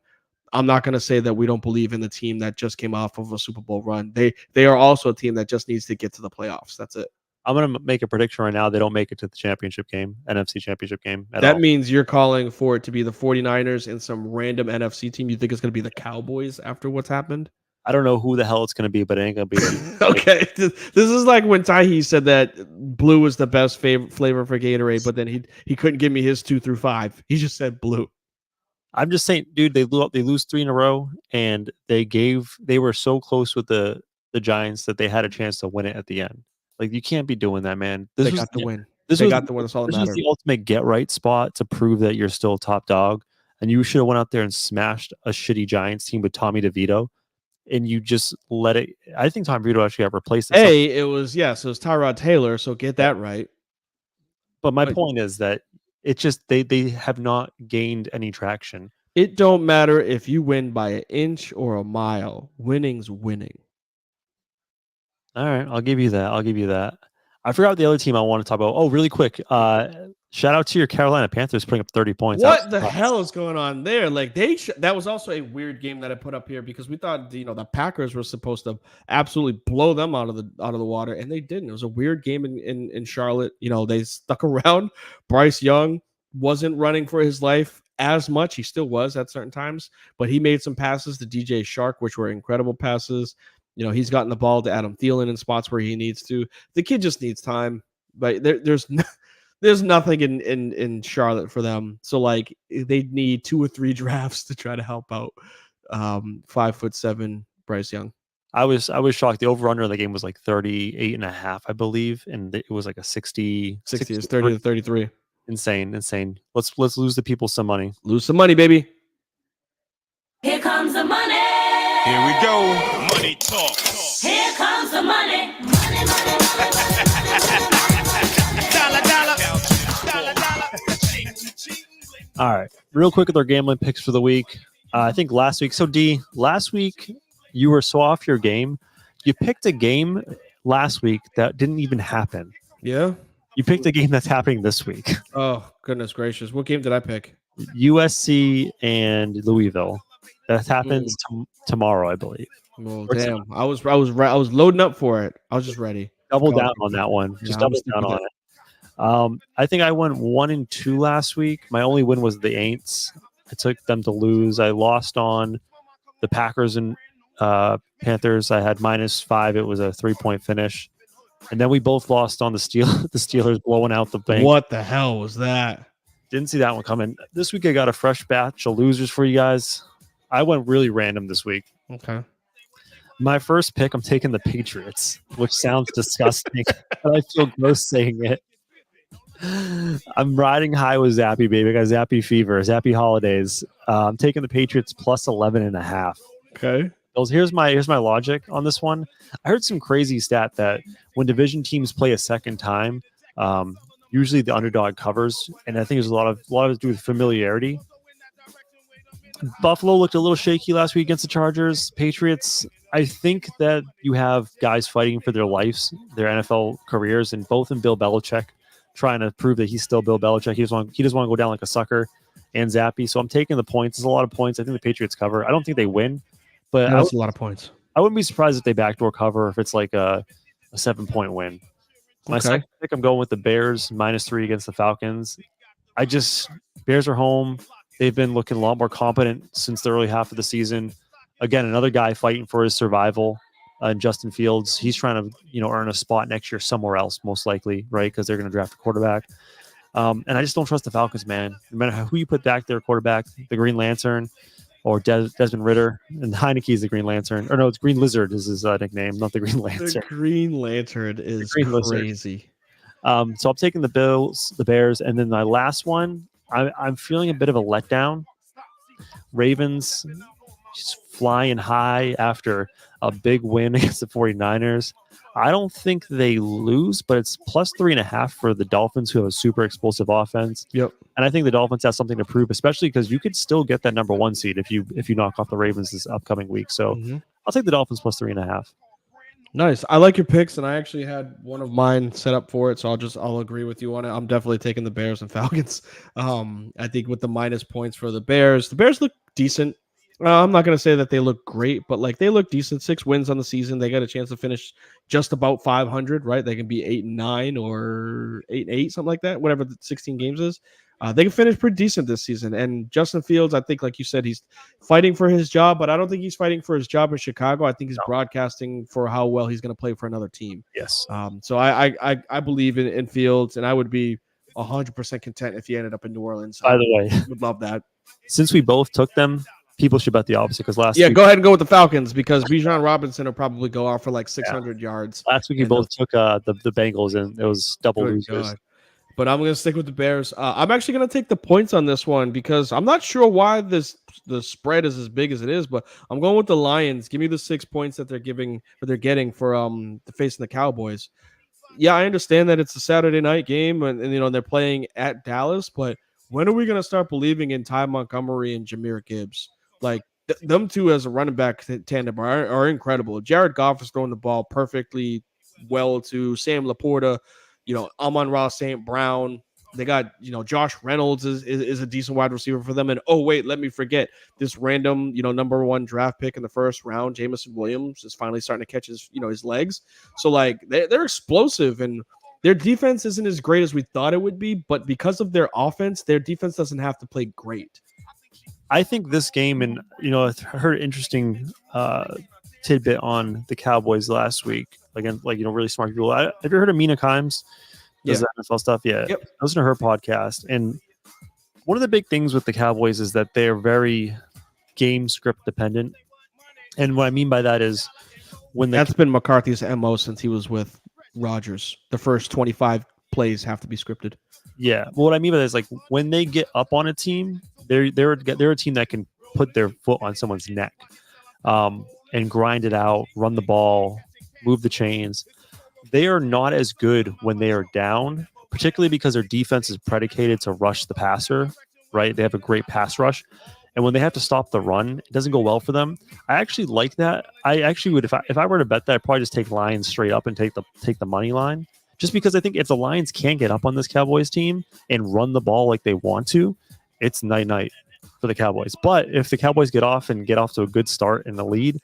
I'm not going to say that we don't believe in the team that just came off of a Super Bowl run. They are also a team that just needs to get to the playoffs. That's it. I'm going to make a prediction right now. They don't make it to the championship game, NFC championship game. That means you're calling for it to be the 49ers and some random NFC team. You think it's going to be the Cowboys after what's happened? I don't know who the hell it's going to be, but it ain't going to be. Okay. This is like when Tahi said that blue is the best flavor for Gatorade, but then he couldn't give me his 2 through 5. He just said blue. I'm just saying, dude, they lose 3 in a row, and they were so close with the Giants that they had a chance to win it at the end. Like, you can't be doing that, man. They got the win. That's all that matters. This was the ultimate get right spot to prove that you're still top dog, and you should have went out there and smashed a shitty Giants team with Tommy DeVito, and you just let it. I think Tommy DeVito actually got replaced. It was Tyrod Taylor, so get that right. But my point is that it's just they have not gained any traction. It don't matter if you win by an inch or a mile. Winning's winning. All right, I'll give you that. I'll give you that. I forgot the other team I want to talk about. Oh, really quick. Shout out to your Carolina Panthers putting up 30 points. What the hell is going on there? Like that was also a weird game that I put up here because we thought the Packers were supposed to absolutely blow them out of the water, and they didn't. It was a weird game in Charlotte. They stuck around. Bryce Young wasn't running for his life as much. He still was at certain times, but he made some passes to DJ Shark, which were incredible passes. He's gotten the ball to Adam Thielen in spots where he needs to. The kid just needs time, but there's nothing in Charlotte for them. So like they need 2 or 3 drafts to try to help out 5'7" Bryce Young. I was shocked. The over under of the game was like 38.5, I believe, and it was like a 60 is 30 to 33. Insane. Let's lose the people some money. Lose some money, baby. Here comes the money. Here we go. Money talk. Here comes the money. Money. All right, real quick with our gambling picks for the week. I think last week. So D, last week you were so off your game. You picked a game last week that didn't even happen. Yeah. You picked a game that's happening this week. Oh goodness gracious! What game did I pick? USC and Louisville. That happens tomorrow, I believe. Oh damn! I was loading up for it. I was just ready. Double down on that one. Just double down on it. I think I went 1-2 last week. My only win was the Aints. I took them to lose. I lost on the Packers and Panthers. I had -5. It was a 3-point finish. And then we both lost on the Steelers blowing out the bank. What the hell was that? Didn't see that one coming. This week I got a fresh batch of losers for you guys. I went really random this week. Okay. My first pick, I'm taking the Patriots, which sounds disgusting, but I feel gross saying it. I'm riding high with Zappy, baby. I got Zappy fever, Zappy holidays. I'm taking the Patriots plus 11.5. Okay. Here's my logic on this one. I heard some crazy stat that when division teams play a second time, usually the underdog covers, and I think there's a lot of it to do with familiarity. Buffalo looked a little shaky last week against the Chargers. Patriots, I think that you have guys fighting for their lives, their NFL careers, and both in Bill Belichick trying to prove that he's still Bill Belichick. He doesn't want to go down like a sucker, and Zappy. So I'm taking the points. There's a lot of points. I think the Patriots cover. I don't think they win, but That's a lot of points. I wouldn't be surprised if they backdoor cover if it's like a 7-point win. My second pick, I'm going with the Bears -3 against the Falcons. Bears are home. They've been looking a lot more competent since the early half of the season. Again, another guy fighting for his survival, Justin Fields. He's trying to earn a spot next year somewhere else, most likely, right? Because they're going to draft a quarterback. And I just don't trust the Falcons, man. No matter who you put back there, quarterback, the Green Lantern or Desmond Ritter, and Heineke is the Green Lantern. Or no, it's Green Lizard is his nickname, not the Green Lantern. The Green Lantern is crazy. So I'm taking the Bears, and then my last one, I'm feeling a bit of a letdown. Ravens just flying high after a big win against the 49ers. I don't think they lose, but it's plus 3.5 for the Dolphins, who have a super explosive offense. Yep. And I think the Dolphins have something to prove, especially because you could still get that number 1 seed if you knock off the Ravens this upcoming week. So I'll take the Dolphins plus 3.5. Nice. I like your picks, and I actually had one of mine set up for it, so I'll agree with you on it. I'm definitely taking the Bears and Falcons. I think with the minus points for the Bears look decent. I'm not going to say that they look great, but like they look decent. 6 wins on the season. They got a chance to finish just about 500, right? They can be 8-9 or 8-8, something like that, whatever the 16 games is. They can finish pretty decent this season. And Justin Fields, I think, like you said, he's fighting for his job, but I don't think he's fighting for his job in Chicago. I think he's broadcasting for how well he's going to play for another team. Yes. So I believe in Fields, and I would be 100% content if he ended up in New Orleans. By the way, would love that. Since we both took them, people should bet the opposite because last week, go ahead and go with the Falcons because Bijan Robinson will probably go off for like 600 yards. Last week we both took the Bengals, and it was double losers. But I'm going to stick with the Bears. I'm actually going to take the points on this one because I'm not sure why the spread is as big as it is, but I'm going with the Lions. Give me the 6 points that they're getting for facing the Cowboys. Yeah, I understand that it's a Saturday night game and they're playing at Dallas, but when are we going to start believing in Ty Montgomery and Jahmyr Gibbs? Like them two as a running back tandem are incredible. Jared Goff is throwing the ball perfectly well to Sam Laporta, Amon-Ra St. Brown. They got, Josh Reynolds is a decent wide receiver for them. And oh, wait, let me forget this random, number 1 draft pick in the first round, Jamison Williams, is finally starting to catch his legs. So like they're explosive, and their defense isn't as great as we thought it would be, but because of their offense, their defense doesn't have to play great. I think this game, and I heard an interesting tidbit on the Cowboys last week. Again, really smart people. Have you heard of Mina Kimes? Does that NFL stuff? Yeah. Yep. Listen to her podcast. And one of the big things with the Cowboys is that they're very game script dependent. And what I mean by that is that's been McCarthy's MO since he was with Rodgers. The first 25 plays have to be scripted. Yeah. Well, what I mean by that is like when they get up on a team, they're a team that can put their foot on someone's neck and grind it out, run the ball, move the chains. They are not as good when they are down, particularly because their defense is predicated to rush the passer, right? They have a great pass rush. And when they have to stop the run, it doesn't go well for them. I actually like that. I actually would, if I were to bet that, I'd probably just take Lions straight up and take the money line. Just because I think if the Lions can't get up on this Cowboys team and run the ball like they want to, it's night-night for the Cowboys. But if the Cowboys get off to a good start in the lead,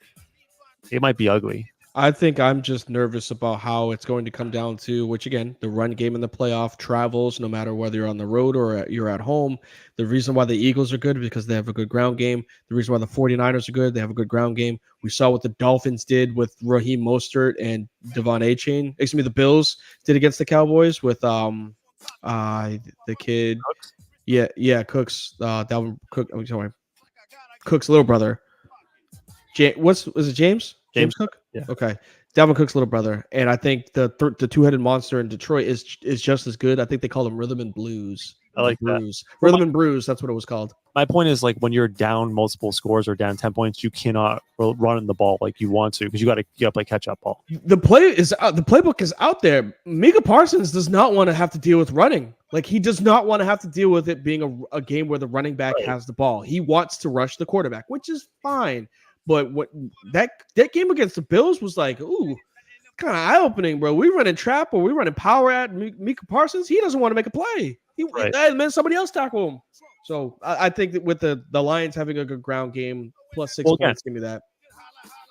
it might be ugly. I think I'm just nervous about how it's going to come down to, which again, the run game in the playoff travels, no matter whether you're on the road or you're at home. The reason why the Eagles are good because they have a good ground game. The reason why the 49ers are good, they have a good ground game. We saw what the Dolphins did with Raheem Mostert and Devon Achane. Excuse me, the Bills did against the Cowboys with the kid. Cooks? Yeah, Cooks. Dalvin Cook. I'm sorry, Cook's little brother. Was it James? James Cook? Yeah. Okay. Dalvin Cook's little brother. And I think the two-headed monster in Detroit is just as good. I think they call him Rhythm and Blues. I like Bruise. Rhythm and Bruise, that's what it was called. My point is, like, when you're down multiple scores or down 10 points, you cannot run the ball like you want to because you got to play catch-up ball. The playbook is out there. Micah Parsons does not want to have to deal with running. Like, he does not want to have to deal with it being a game where the running back has the ball. He wants to rush the quarterback, which is fine. But what that game against the Bills was like, ooh, kind of eye-opening, bro. We running trap or we running power at Micah Parsons. He doesn't want to make a play. Man, somebody else tackle him. So I think that with the Lions having a good ground game, plus 6 points, give me that.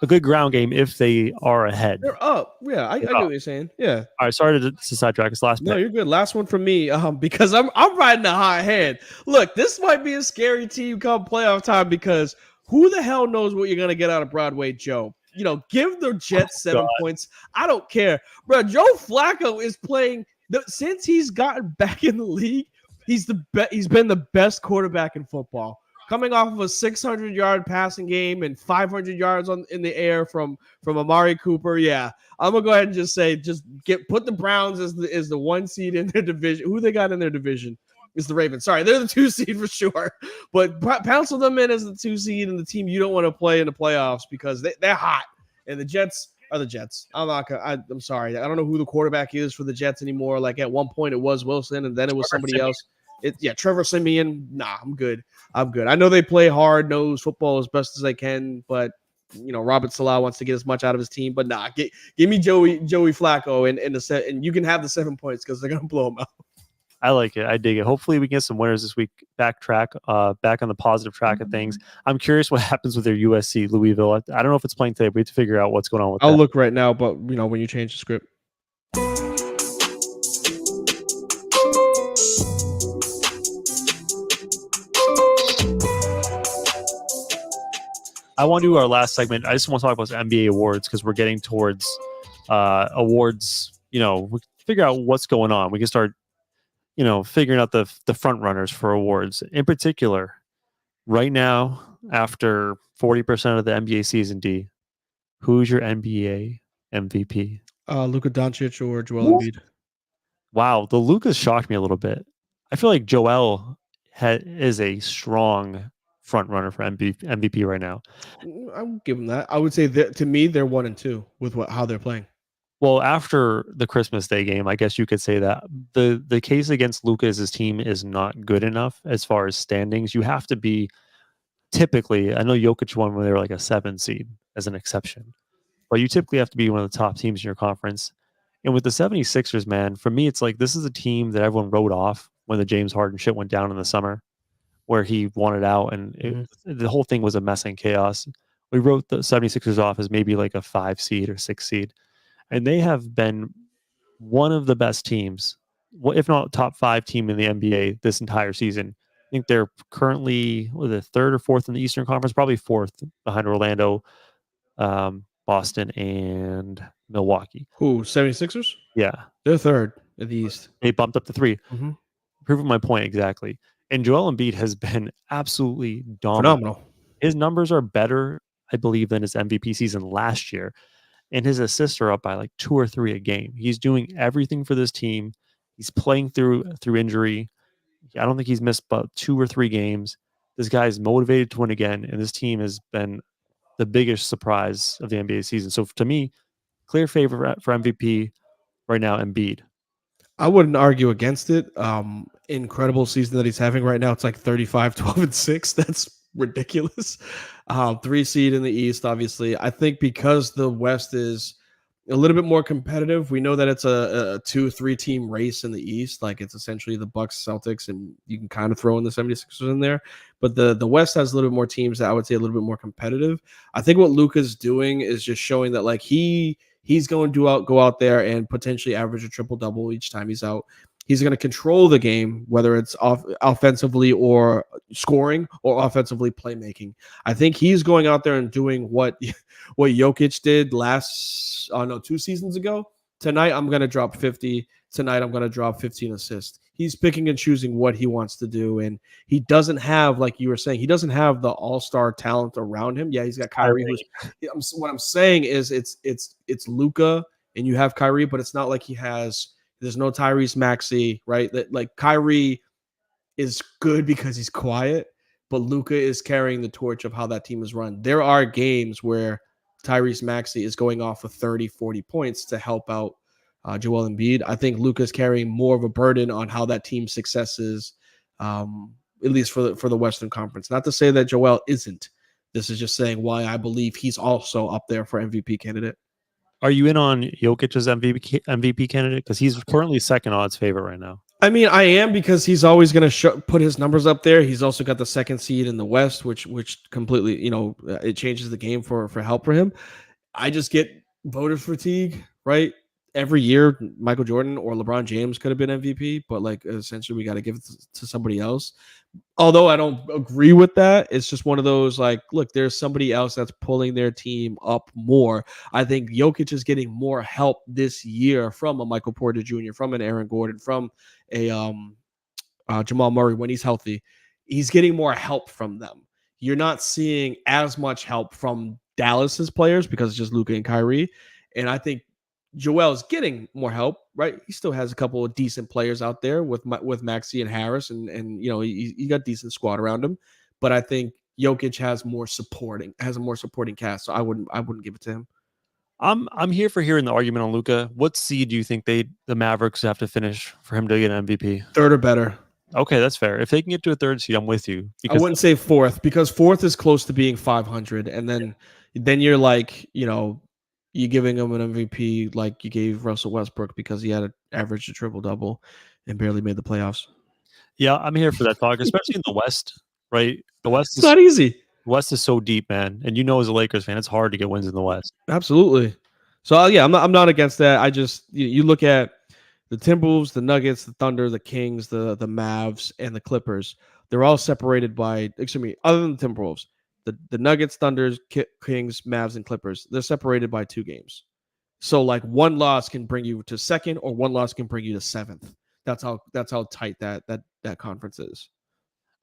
A good ground game if they are ahead. They're up. Yeah, I get what you're saying. Yeah. All right, sorry to sidetrack us. Last No, pick. you're good. Last one from me, because I'm riding a hot hand. Look, this might be a scary team come playoff time because who the hell knows what you're gonna get out of Broadway Joe? Give the Jets 7 points. I don't care, bro. Joe Flacco is playing since he's gotten back in the league. He's been the best quarterback in football. Coming off of a 600-yard passing game and 500 yards in the air from Amari Cooper. Yeah, I'm gonna go ahead and just say, put the Browns as the 1 seed in their division. Who they got in their division is the Ravens. Sorry, they're the 2 seed for sure. But pencil them in as the 2 seed and the team you don't want to play in the playoffs because they're hot. And the Jets are the Jets. I'm sorry. I don't know who the quarterback is for the Jets anymore. Like at one point it was Wilson and then it was somebody else. Trevor Siemian. Nah, I'm good. I know they play hard-nosed football as best as they can, but Robert Salah wants to get as much out of his team. But nah, give me Joey Flacco and the set, and you can have the 7 points because they're gonna blow them out. I like it. I dig it. Hopefully we can get some winners this week. Back on the positive track of things. I'm curious what happens with their USC Louisville. I don't know if it's playing today. We have to figure out what's going on with I'll look right now, but when you change the script. I want to do our last segment. I just want to talk about the NBA awards because we're getting towards awards. We figure out what's going on. We can start, figuring out the front runners for awards. In particular, right now, after 40% of the NBA season, D, who's your NBA MVP? Luka Doncic or Joel Embiid. Wow, the Luka shocked me a little bit. I feel like Joel is a strong front runner for MVP right now. I would give them that. I would say that to me, they're 1 and 2 with how they're playing. Well, after the Christmas Day game, I guess you could say that the case against Luka is his team is not good enough as far as standings. You have to be typically, I know Jokic won when they were like a 7 seed as an exception, but you typically have to be one of the top teams in your conference. And with the 76ers, man, for me, it's like this is a team that everyone wrote off when the James Harden shit went down in the summer, where he wanted out, and the whole thing was a mess and chaos. We wrote the 76ers off as maybe like a 5 seed or 6 seed, and they have been one of the best teams, if not top 5 team in the NBA this entire season. I think they're currently the 3rd or 4th in the Eastern Conference, probably 4th behind Orlando, Boston, and Milwaukee. Who, 76ers? Yeah, They're 3rd in the East. they bumped up to 3. Mhm. Proving my point exactly. And Joel Embiid has been absolutely dominant. Phenomenal. His numbers are better, I believe, than his MVP season last year. And his assists are up by like 2 or 3 a game. He's doing everything for this team. He's playing through injury. I don't think he's missed about 2 or 3 games. This guy is motivated to win again, and this team has been the biggest surprise of the NBA season. So to me, clear favorite for MVP right now, Embiid. I wouldn't argue against it. Incredible season that he's having right now. It's like 35, 12, and 6. That's ridiculous. 3 seed in the East, obviously. I think because the West is a little bit more competitive, we know that it's a 2-3 team race in the East. Like it's essentially the Bucks, Celtics, and you can kind of throw in the 76ers in there. But the West has a little bit more teams that I would say a little bit more competitive. I think what Luka's doing is just showing that like he's going to go out there and potentially average a triple-double each time he's out. He's going to control the game, whether it's offensively or scoring or offensively playmaking. I think he's going out there and doing what Jokic did 2 seasons ago. Tonight, I'm going to drop 50. Tonight, I'm going to drop 15 assists. He's picking and choosing what he wants to do. And he doesn't have, like you were saying, he doesn't have the all-star talent around him. Yeah, he's got Kyrie. What I'm saying is it's Luka and you have Kyrie, but it's not like there's no Tyrese Maxey, right? Like Kyrie is good because he's quiet, but Luka is carrying the torch of how that team is run. There are games where Tyrese Maxey is going off with 30, 40 points to help out Joel Embiid. I think Luka's carrying more of a burden on how that team's success is, at least for the Western Conference. Not to say that Joel isn't. This is just saying why I believe he's also up there for MVP candidate. Are you in on Jokic's MVP candidate? Because he's currently second odds favorite right now. I mean, I am, because he's always going to put his numbers up there. He's also got the 2nd seed in the West, which completely, it changes the game for help for him. I just get voter fatigue, right? Every year, Michael Jordan or LeBron James could have been MVP, but like essentially we got to give it to somebody else. Although I don't agree with that, it's just one of those like, look, there's somebody else that's pulling their team up more. I think Jokic is getting more help this year from a Michael Porter Jr., from an Aaron Gordon, from a Jamal Murray when he's healthy. He's getting more help from them. You're not seeing as much help from Dallas's players because it's just Luka and Kyrie. And I think Joel's getting more help, right? He still has a couple of decent players out there with Maxey and Harris, and he got decent squad around him. But I think Jokic has a more supporting cast, so I wouldn't give it to him. I'm here for hearing the argument on Luka. What seed do you think the Mavericks have to finish for him to get an MVP? 3rd or better. Okay, that's fair. If they can get to a 3rd seed, I'm with you. I wouldn't say 4th, because 4th is close to being 500, and then you're like, you giving him an MVP like you gave Russell Westbrook because he had averaged a triple-double and barely made the playoffs. Yeah, I'm here for that talk, especially in the West, right? The West is not easy. The West is so deep, man. And as a Lakers fan, it's hard to get wins in the West. Absolutely. So yeah, I'm not against that. I just you look at the Timberwolves, the Nuggets, the Thunder, the Kings, the Mavs, and the Clippers. They're all separated by, other than the Timberwolves. The Nuggets, Thunders, Kings, Mavs, and Clippers, they're separated by 2 games. So like one loss can bring you to 2nd, or one loss can bring you to 7th. That's how tight that conference is.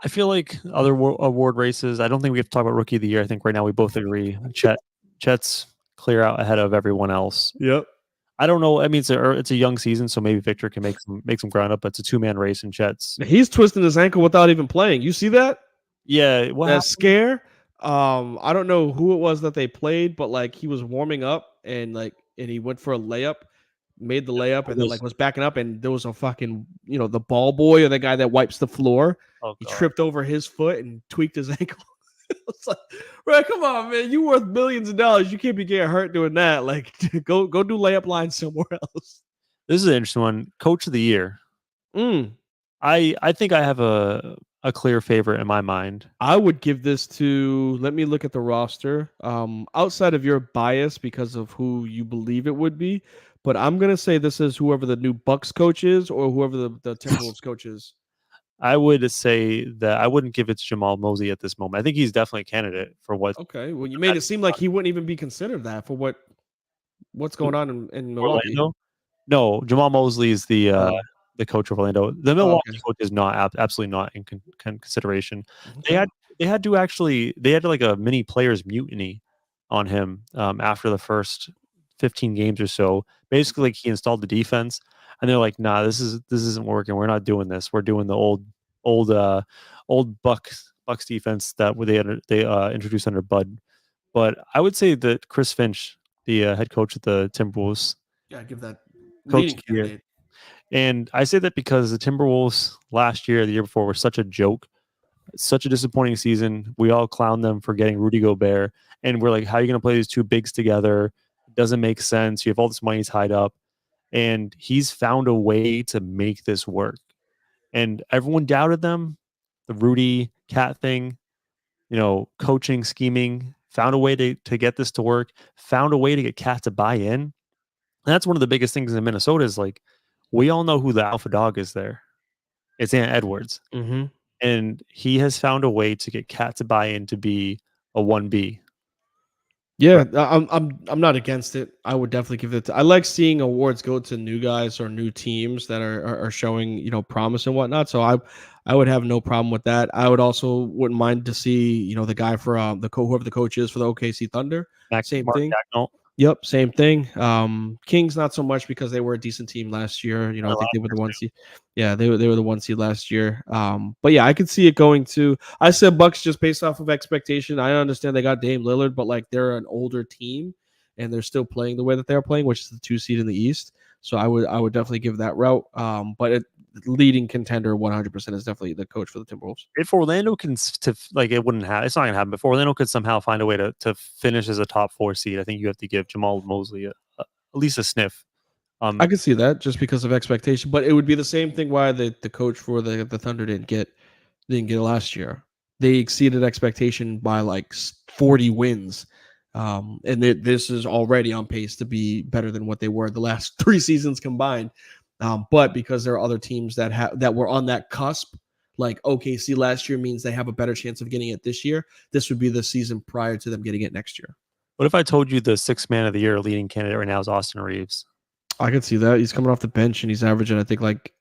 I feel like other award races, I don't think we have to talk about Rookie of the Year. I think right now we both agree Chet's clear out ahead of everyone else. Yep. I don't know. I mean, it's a young season, so maybe Victor can make some ground up, but it's a 2-man race, and Chet's. He's twisting his ankle without even playing. You see that? Yeah. That scare. I don't know who it was that they played, but like he was warming up and he went for a layup, made the layup, and then like was backing up, and there was a fucking the ball boy, or the guy that wipes the floor. Oh, he tripped over his foot and tweaked his ankle. It's like, bro, come on, man. You worth millions of dollars. You can't be getting hurt doing that. Like, go do layup lines somewhere else. This is an interesting one. Coach of the year. Mm. I think I have a clear favorite in my mind. I would give this to. Let me look at the roster. Outside of your bias because of who you believe it would be, but I'm gonna say this is whoever the new Bucks coach is or whoever the Timberwolves coach is. I would say that I wouldn't give it to Jamal Mosley at this moment. I think he's definitely a candidate for what. Okay, well, you made it seem like he wouldn't even be considered that for what's going on in Milwaukee. Orlando? No, Jamal Mosley is the Oh. coach of Orlando. The Milwaukee okay. coach is not absolutely not in consideration. Okay. They had like a mini players mutiny on him after the first 15 games or so. Basically, like he installed the defense, and they're like, "Nah, this isn't working. We're not doing this. We're doing the old Bucks defense that they introduced under Bud." But I would say that Chris Finch, the head coach of the Timberwolves, Yeah, give that Coach leading of the year. candidate. and I say that because the Timberwolves last year, the year before, were such a joke, such a disappointing season. We all clowned them for getting Rudy Gobert, and we're like, "How are you going to play these two bigs together? It doesn't make sense. You have all this money tied up." And he's found a way to make this work. And everyone doubted them. The Rudy Cat thing, coaching, scheming, found a way to get this to work, found a way to get Cat to buy in. And that's one of the biggest things in Minnesota is like, we all know who the alpha dog is there. It's Ant Edwards. Mm-hmm. And he has found a way to get Cat to buy in to be a 1B. Yeah, I'm not against it. I would definitely give it. I like seeing awards go to new guys or new teams that are showing promise and whatnot. So I would have no problem with that. I would also wouldn't mind to see the guy for whoever the coach is for the OKC Thunder. Same Mark thing. Dagnall. Yep, same thing. Kings not so much because they were a decent team last year. I think they were the one seed. Yeah, they were the one seed last year. But yeah, I could see it going to. I said Bucks just based off of expectation. I understand they got Dame Lillard, but like they're an older team and they're still playing the way that they're playing, which is the 2 seed in the East. So I would definitely give that route. But leading contender 100% is definitely the coach for the Timberwolves. If Orlando can it wouldn't happen. It's not going to happen. If Orlando could somehow find a way to finish as a top 4 seed, I think you have to give Jamal Mosley at least a sniff. I could see that just because of expectation, but it would be the same thing why the coach for the Thunder didn't get it last year. They exceeded expectation by like 40 wins. And this is already on pace to be better than what they were the last 3 seasons combined. But because there are other teams that were on that cusp, like OKC last year means they have a better chance of getting it this year. This would be the season prior to them getting it next year. What if I told you the 6th man of the year leading candidate right now is Austin Reeves? I could see that. He's coming off the bench and he's averaging, I think, like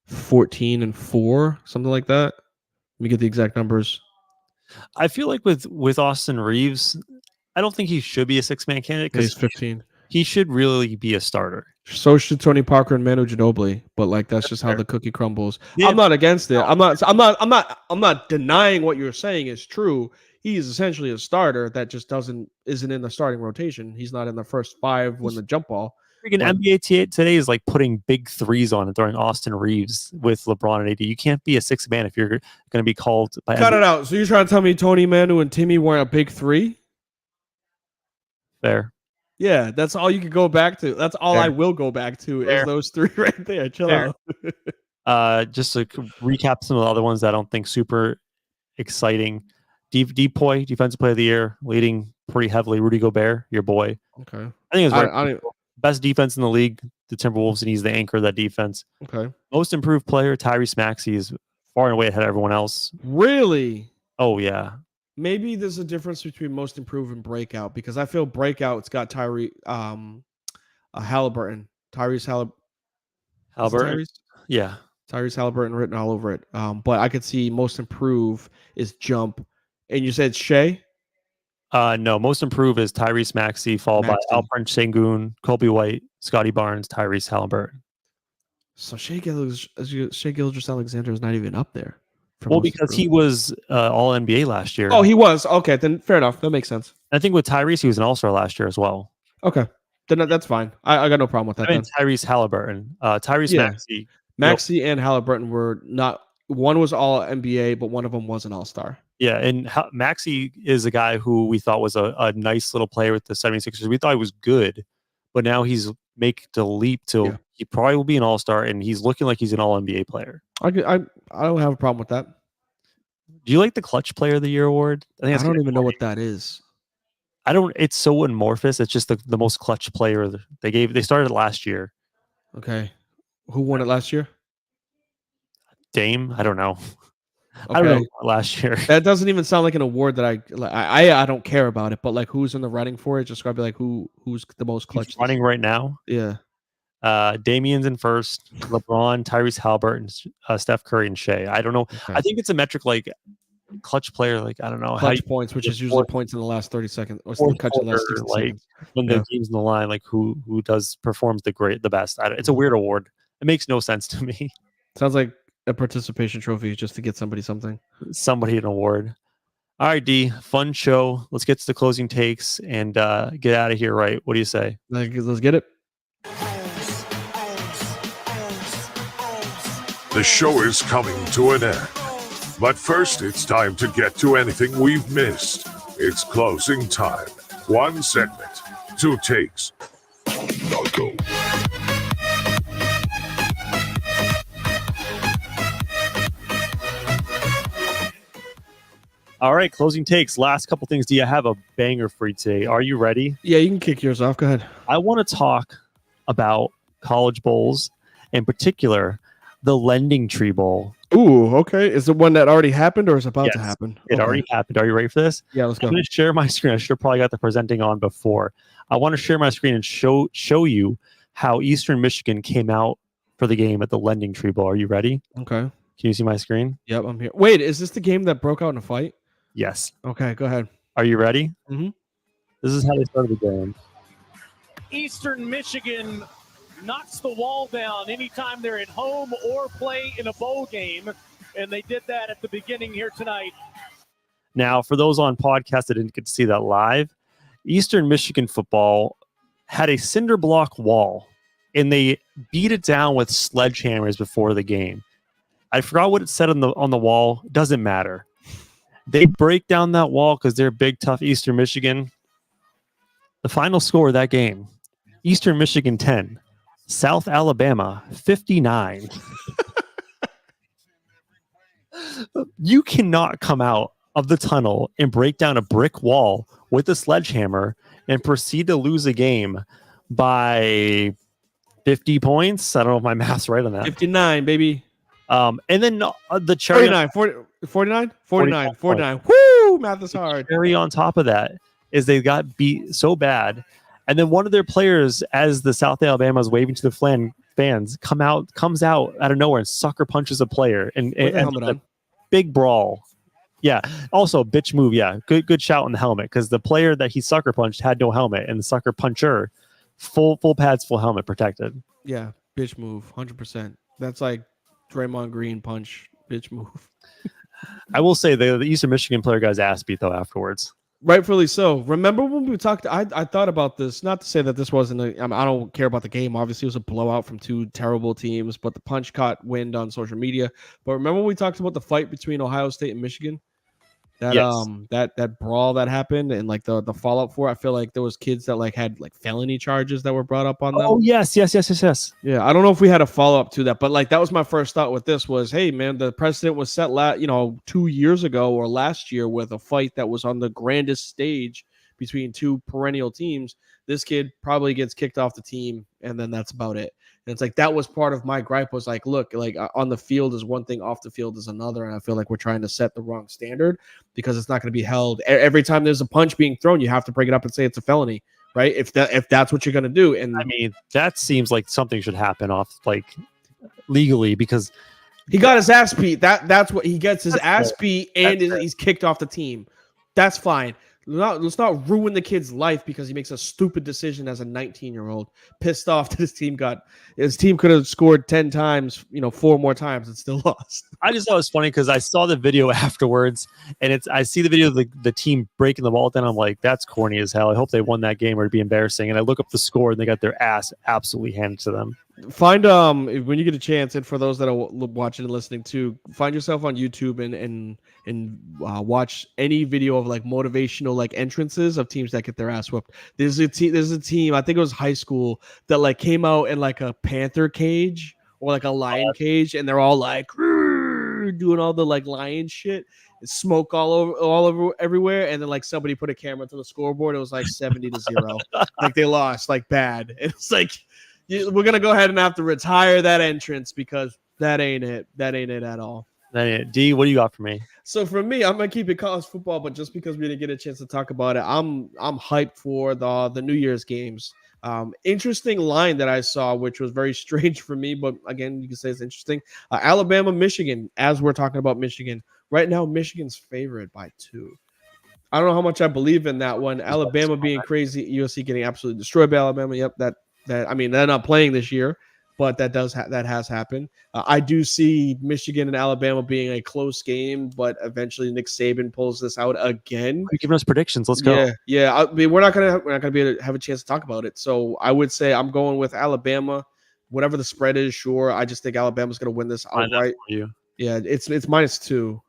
14 and 4, something like that. Let me get the exact numbers. I feel like with Austin Reeves, I don't think he should be a 6-man candidate He's because 15. he should really be a starter. So should Tony Parker and Manu Ginobili, but like that's just how the cookie crumbles. Yeah. I'm not against it. I'm not denying what you're saying is true. He is essentially a starter that just isn't in the starting rotation. He's not in the first 5 when the jump ball. Freaking NBA today is like putting big threes on and throwing Austin Reeves with LeBron and AD. You can't be a 6th man if you're going to be called by Cut it out. So you're trying to tell me Tony, Manu, and Timmy weren't a big 3? Fair. Yeah, that's all you could go back to. That's all Fair. I will go back to Fair. is those 3 right there. Chill Fair. out. Just to recap some of the other ones that I don't think super exciting. Depoy, defensive player of the year, leading pretty heavily. Rudy Gobert, your boy. Okay. I think it's I don't, best defense in the league, the Timberwolves, and he's the anchor of that defense. okay. Most improved player, Tyrese Maxey, is far and away ahead of everyone else. Really? Oh, yeah. Maybe there's a difference between most improved and breakout because I feel breakout's got Halliburton. Tyrese Halliburton? Yeah. Tyrese Halliburton written all over it. But I could see most improve is jump. And you said Shea? No, most improved is Tyrese Maxey, followed by Alperen Sengun, Kobe White, Scotty Barnes, Tyrese Halliburton. So Shea Gilgeous-Alexander is not even up there. Well, because he was all NBA last year. Oh, he was. Okay, then fair enough. That makes sense. I think with Tyrese, he was an all-star last year as well. Okay. Then that's fine. I got no problem with that. I mean, Tyrese Halliburton. Tyrese Maxey and Halliburton were not. One was all NBA, but one of them was an all-star. Yeah, and Maxey is a guy who we thought was a nice little player with the 76ers. We thought he was good, but now he's making the leap to he probably will be an all-star, and he's looking like he's an all-NBA player. I don't have a problem with that. Do you like the Clutch Player of the Year award? I don't even know what that is. I don't. It's so amorphous. It's just the most clutch player they gave. They started last year. Okay, who won it last year? Dame. I don't know. Okay. I don't know last year. That doesn't even sound like an award that I don't care about it. But like, who's in the running for it? Just gotta be like who's the most clutch. He's running right now. Yeah. Damian's in first. LeBron, Tyrese Halliburton, Steph Curry, and Shea. I don't know. Okay. I think it's a metric like clutch player. Like I don't know Clutch points, which is usually points in the last 30 seconds or clutch in the last 60 like seconds. when the game's in the line. Like who performs the best. It's a weird award. It makes no sense to me. Sounds like a participation trophy just to get somebody something. Somebody an award. All right, D. Fun show. Let's get to the closing takes and get out of here. Right? What do you say? Let's get it. The show is coming to an end. But first, it's time to get to anything we've missed. It's closing time. 1 segment, 2 takes. Now go. All right, closing takes. Last couple things. Do you have a banger for you today? Are you ready? Yeah, you can kick yours off. Go ahead. I want to talk about college bowls, in particular, the Lending Tree Bowl. Ooh, okay. Is it one that already happened or is about to Yes, happen? It Okay. already happened. Are you ready for this? Yeah, let's go. I'm going to share my screen. I should have probably got the presenting on before. I want to share my screen and show you how Eastern Michigan came out for the game at the Lending Tree Bowl. Are you ready? Okay. Can you see my screen? Yep, I'm here. Wait, is this the game that broke out in a fight? Yes. Okay, go ahead. Are you ready? Mhm. This is how they started the game. Eastern Michigan knocks the wall down anytime they're at home or play in a bowl game, and they did that at the beginning here tonight. Now, for those on podcast that didn't get to see that live, Eastern Michigan football had a cinder block wall, and they beat it down with sledgehammers before the game. I forgot what it said on the wall. Doesn't matter. They break down that wall because they're big, tough Eastern Michigan. The final score of that game, Eastern Michigan 10, South Alabama 59. You cannot come out of the tunnel and break down a brick wall with a sledgehammer and proceed to lose a game by 50 points. I don't know if my math's right on that. 59, baby. And then the cherry 49. Woo! Math is hard. cherry on top of that is they got beat so bad. And then one of their players, as the South Alabama is waving to the fans, comes out of nowhere and sucker punches a player and helmet a on. big brawl. Yeah. Also, bitch move. Yeah. Good shout on the helmet because the player that he sucker punched had no helmet, and the sucker puncher, full pads, full helmet protected. Yeah, bitch move, 100%. That's like Draymond Green punch, bitch move. I will say the Eastern Michigan player got his ass beat though afterwards. Rightfully so. Remember when we talked? I thought about this. Not to say that this wasn't. I don't care about the game. Obviously, it was a blowout from two terrible teams, but the punch caught wind on social media. But remember when we talked about the fight between Ohio State and Michigan? That Yes. that brawl that happened and like the fallout for it. I feel like there was kids that like had like felony charges that were brought up on them. Oh yes. Yeah, I don't know if we had a follow up to that, but like that was my first thought with this was, hey man, the precedent was set 2 years ago or last year with a fight that was on the grandest stage between two perennial teams. This kid probably gets kicked off the team, and then that's about it. And it's like that was part of my gripe was like, look, like on the field is one thing, off the field is another, and I feel like we're trying to set the wrong standard because it's not going to be held every time there's a punch being thrown. You have to bring it up and say it's a felony. Right, if that's what you're gonna do, and I mean that seems like something should happen off like legally because he got his ass beat. That's what he gets his ass beat, and he's kicked off the team. That's fine. Let's not ruin the kid's life because he makes a stupid decision as a 19-year-old. Pissed off that his team could have scored 10 times, 4 more times and still lost. I just thought it was funny because I saw the video afterwards, and I see the video of the team breaking the wall down. I'm like, that's corny as hell. I hope they won that game or it'd be embarrassing. And I look up the score and they got their ass absolutely handed to them. Find when you get a chance, and for those that are watching and listening too, find yourself on YouTube and watch any video of like motivational like entrances of teams that get their ass whooped. There's a team, I think it was high school, that like came out in like a panther cage or like a lion cage, and they're all like doing all the like lion shit. Smoke all over everywhere, and then like somebody put a camera to the scoreboard. It was like 70-0, like they lost like bad. It's like we're gonna go ahead and have to retire that entrance because that ain't it. That ain't it at all. D, what do you got for me? So for me, I'm gonna keep it college football, but just because we didn't get a chance to talk about it, I'm hyped for the New Year's games. Interesting line that I saw, which was very strange for me, but again, you can say it's interesting. Alabama, Michigan. As we're talking about Michigan right now, Michigan's favored by 2. I don't know how much I believe in that one. Alabama being crazy, USC getting absolutely destroyed by Alabama. Yep, that I mean, they're not playing this year, but that has happened. I do see Michigan and Alabama being a close game, but eventually Nick Saban pulls this out again. You're giving us predictions. Let's go. Yeah. I mean, we're not gonna be able to have a chance to talk about it. So I would say I'm going with Alabama. Whatever the spread is, sure. I just think Alabama's gonna win this outright. Yeah, it's -2.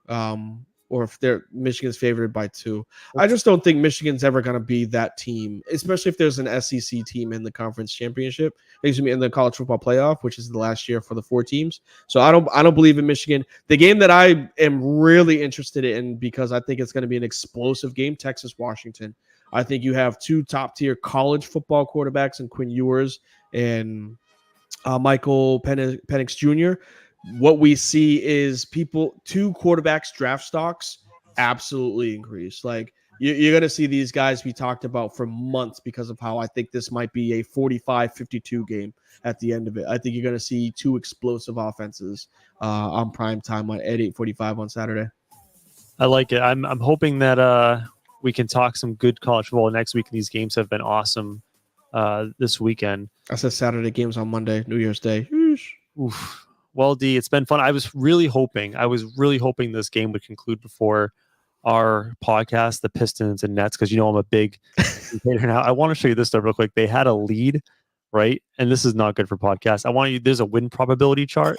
Or if Michigan's favored by 2. I just don't think Michigan's ever going to be that team, especially if there's an SEC team in the conference championship, in the college football playoff, which is the last year for the 4 teams. So I don't believe in Michigan. The game that I am really interested in, because I think it's going to be an explosive game, Texas, Washington. I think you have 2 top-tier college football quarterbacks in Quinn Ewers and Michael Penix Jr. What we see is 2 quarterbacks draft stocks absolutely increase. Like you're going to see these guys be talked about for months because of how I think this might be a 45-52 game at the end of it. I think you're going to see 2 explosive offenses on prime time at 8:45 on Saturday. I like it. I'm hoping that we can talk some good college football next week. These games have been awesome this weekend. I said Saturday games on Monday, New Year's Day. Oof. Well, D, it's been fun. I was really hoping this game would conclude before our podcast, the Pistons and Nets, because I'm a big hater now. I want to show you this stuff real quick. They had a lead, right? And this is not good for podcasts. There's a win probability chart,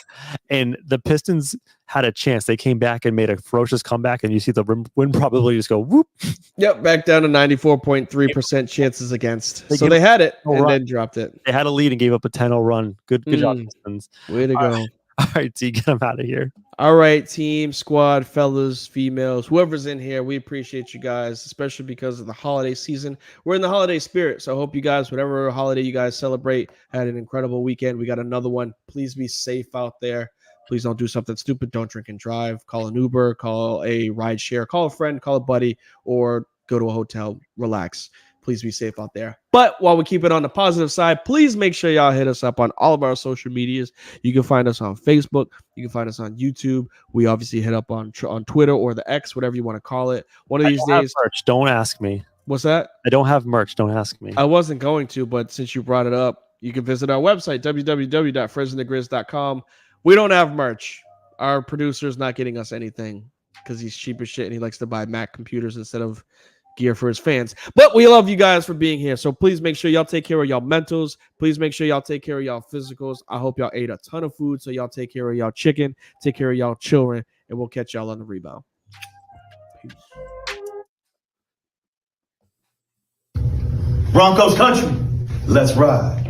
and the Pistons had a chance. They came back and made a ferocious comeback, and you see the win probability just go whoop. Yep, back down to 94.3% chances against. So they had it and then dropped it. They had a lead and gave up a 10-0 run. Good job, Pistons. Way to go. All right, T, get them out of here. All right, team, squad, fellas, females, whoever's in here, we appreciate you guys, especially because of the holiday season. We're in the holiday spirit, so I hope you guys, whatever holiday you guys celebrate, had an incredible weekend. We got another one. Please be safe out there. Please don't do something stupid. Don't drink and drive. Call an Uber, call a ride share, call a friend, call a buddy, or go to a hotel. Relax. Please be safe out there. But while we keep it on the positive side, please make sure y'all hit us up on all of our social medias. You can find us on Facebook. You can find us on YouTube. We obviously hit up on Twitter or the X, whatever you want to call it. One of these days. Merch. Don't ask me. What's that? I don't have merch. Don't ask me. I wasn't going to, but since you brought it up, you can visit our website, www.friendsandthegrizz.com. We don't have merch. Our producer's not getting us anything because he's cheap as shit and he likes to buy Mac computers instead of gear for his fans. But we love you guys for being here. So please make sure y'all take care of y'all mentals. Please make sure y'all take care of y'all physicals. I hope y'all ate a ton of food, so y'all take care of y'all chicken, take care of y'all children, and we'll catch y'all on the rebound. Peace. Broncos country, let's ride.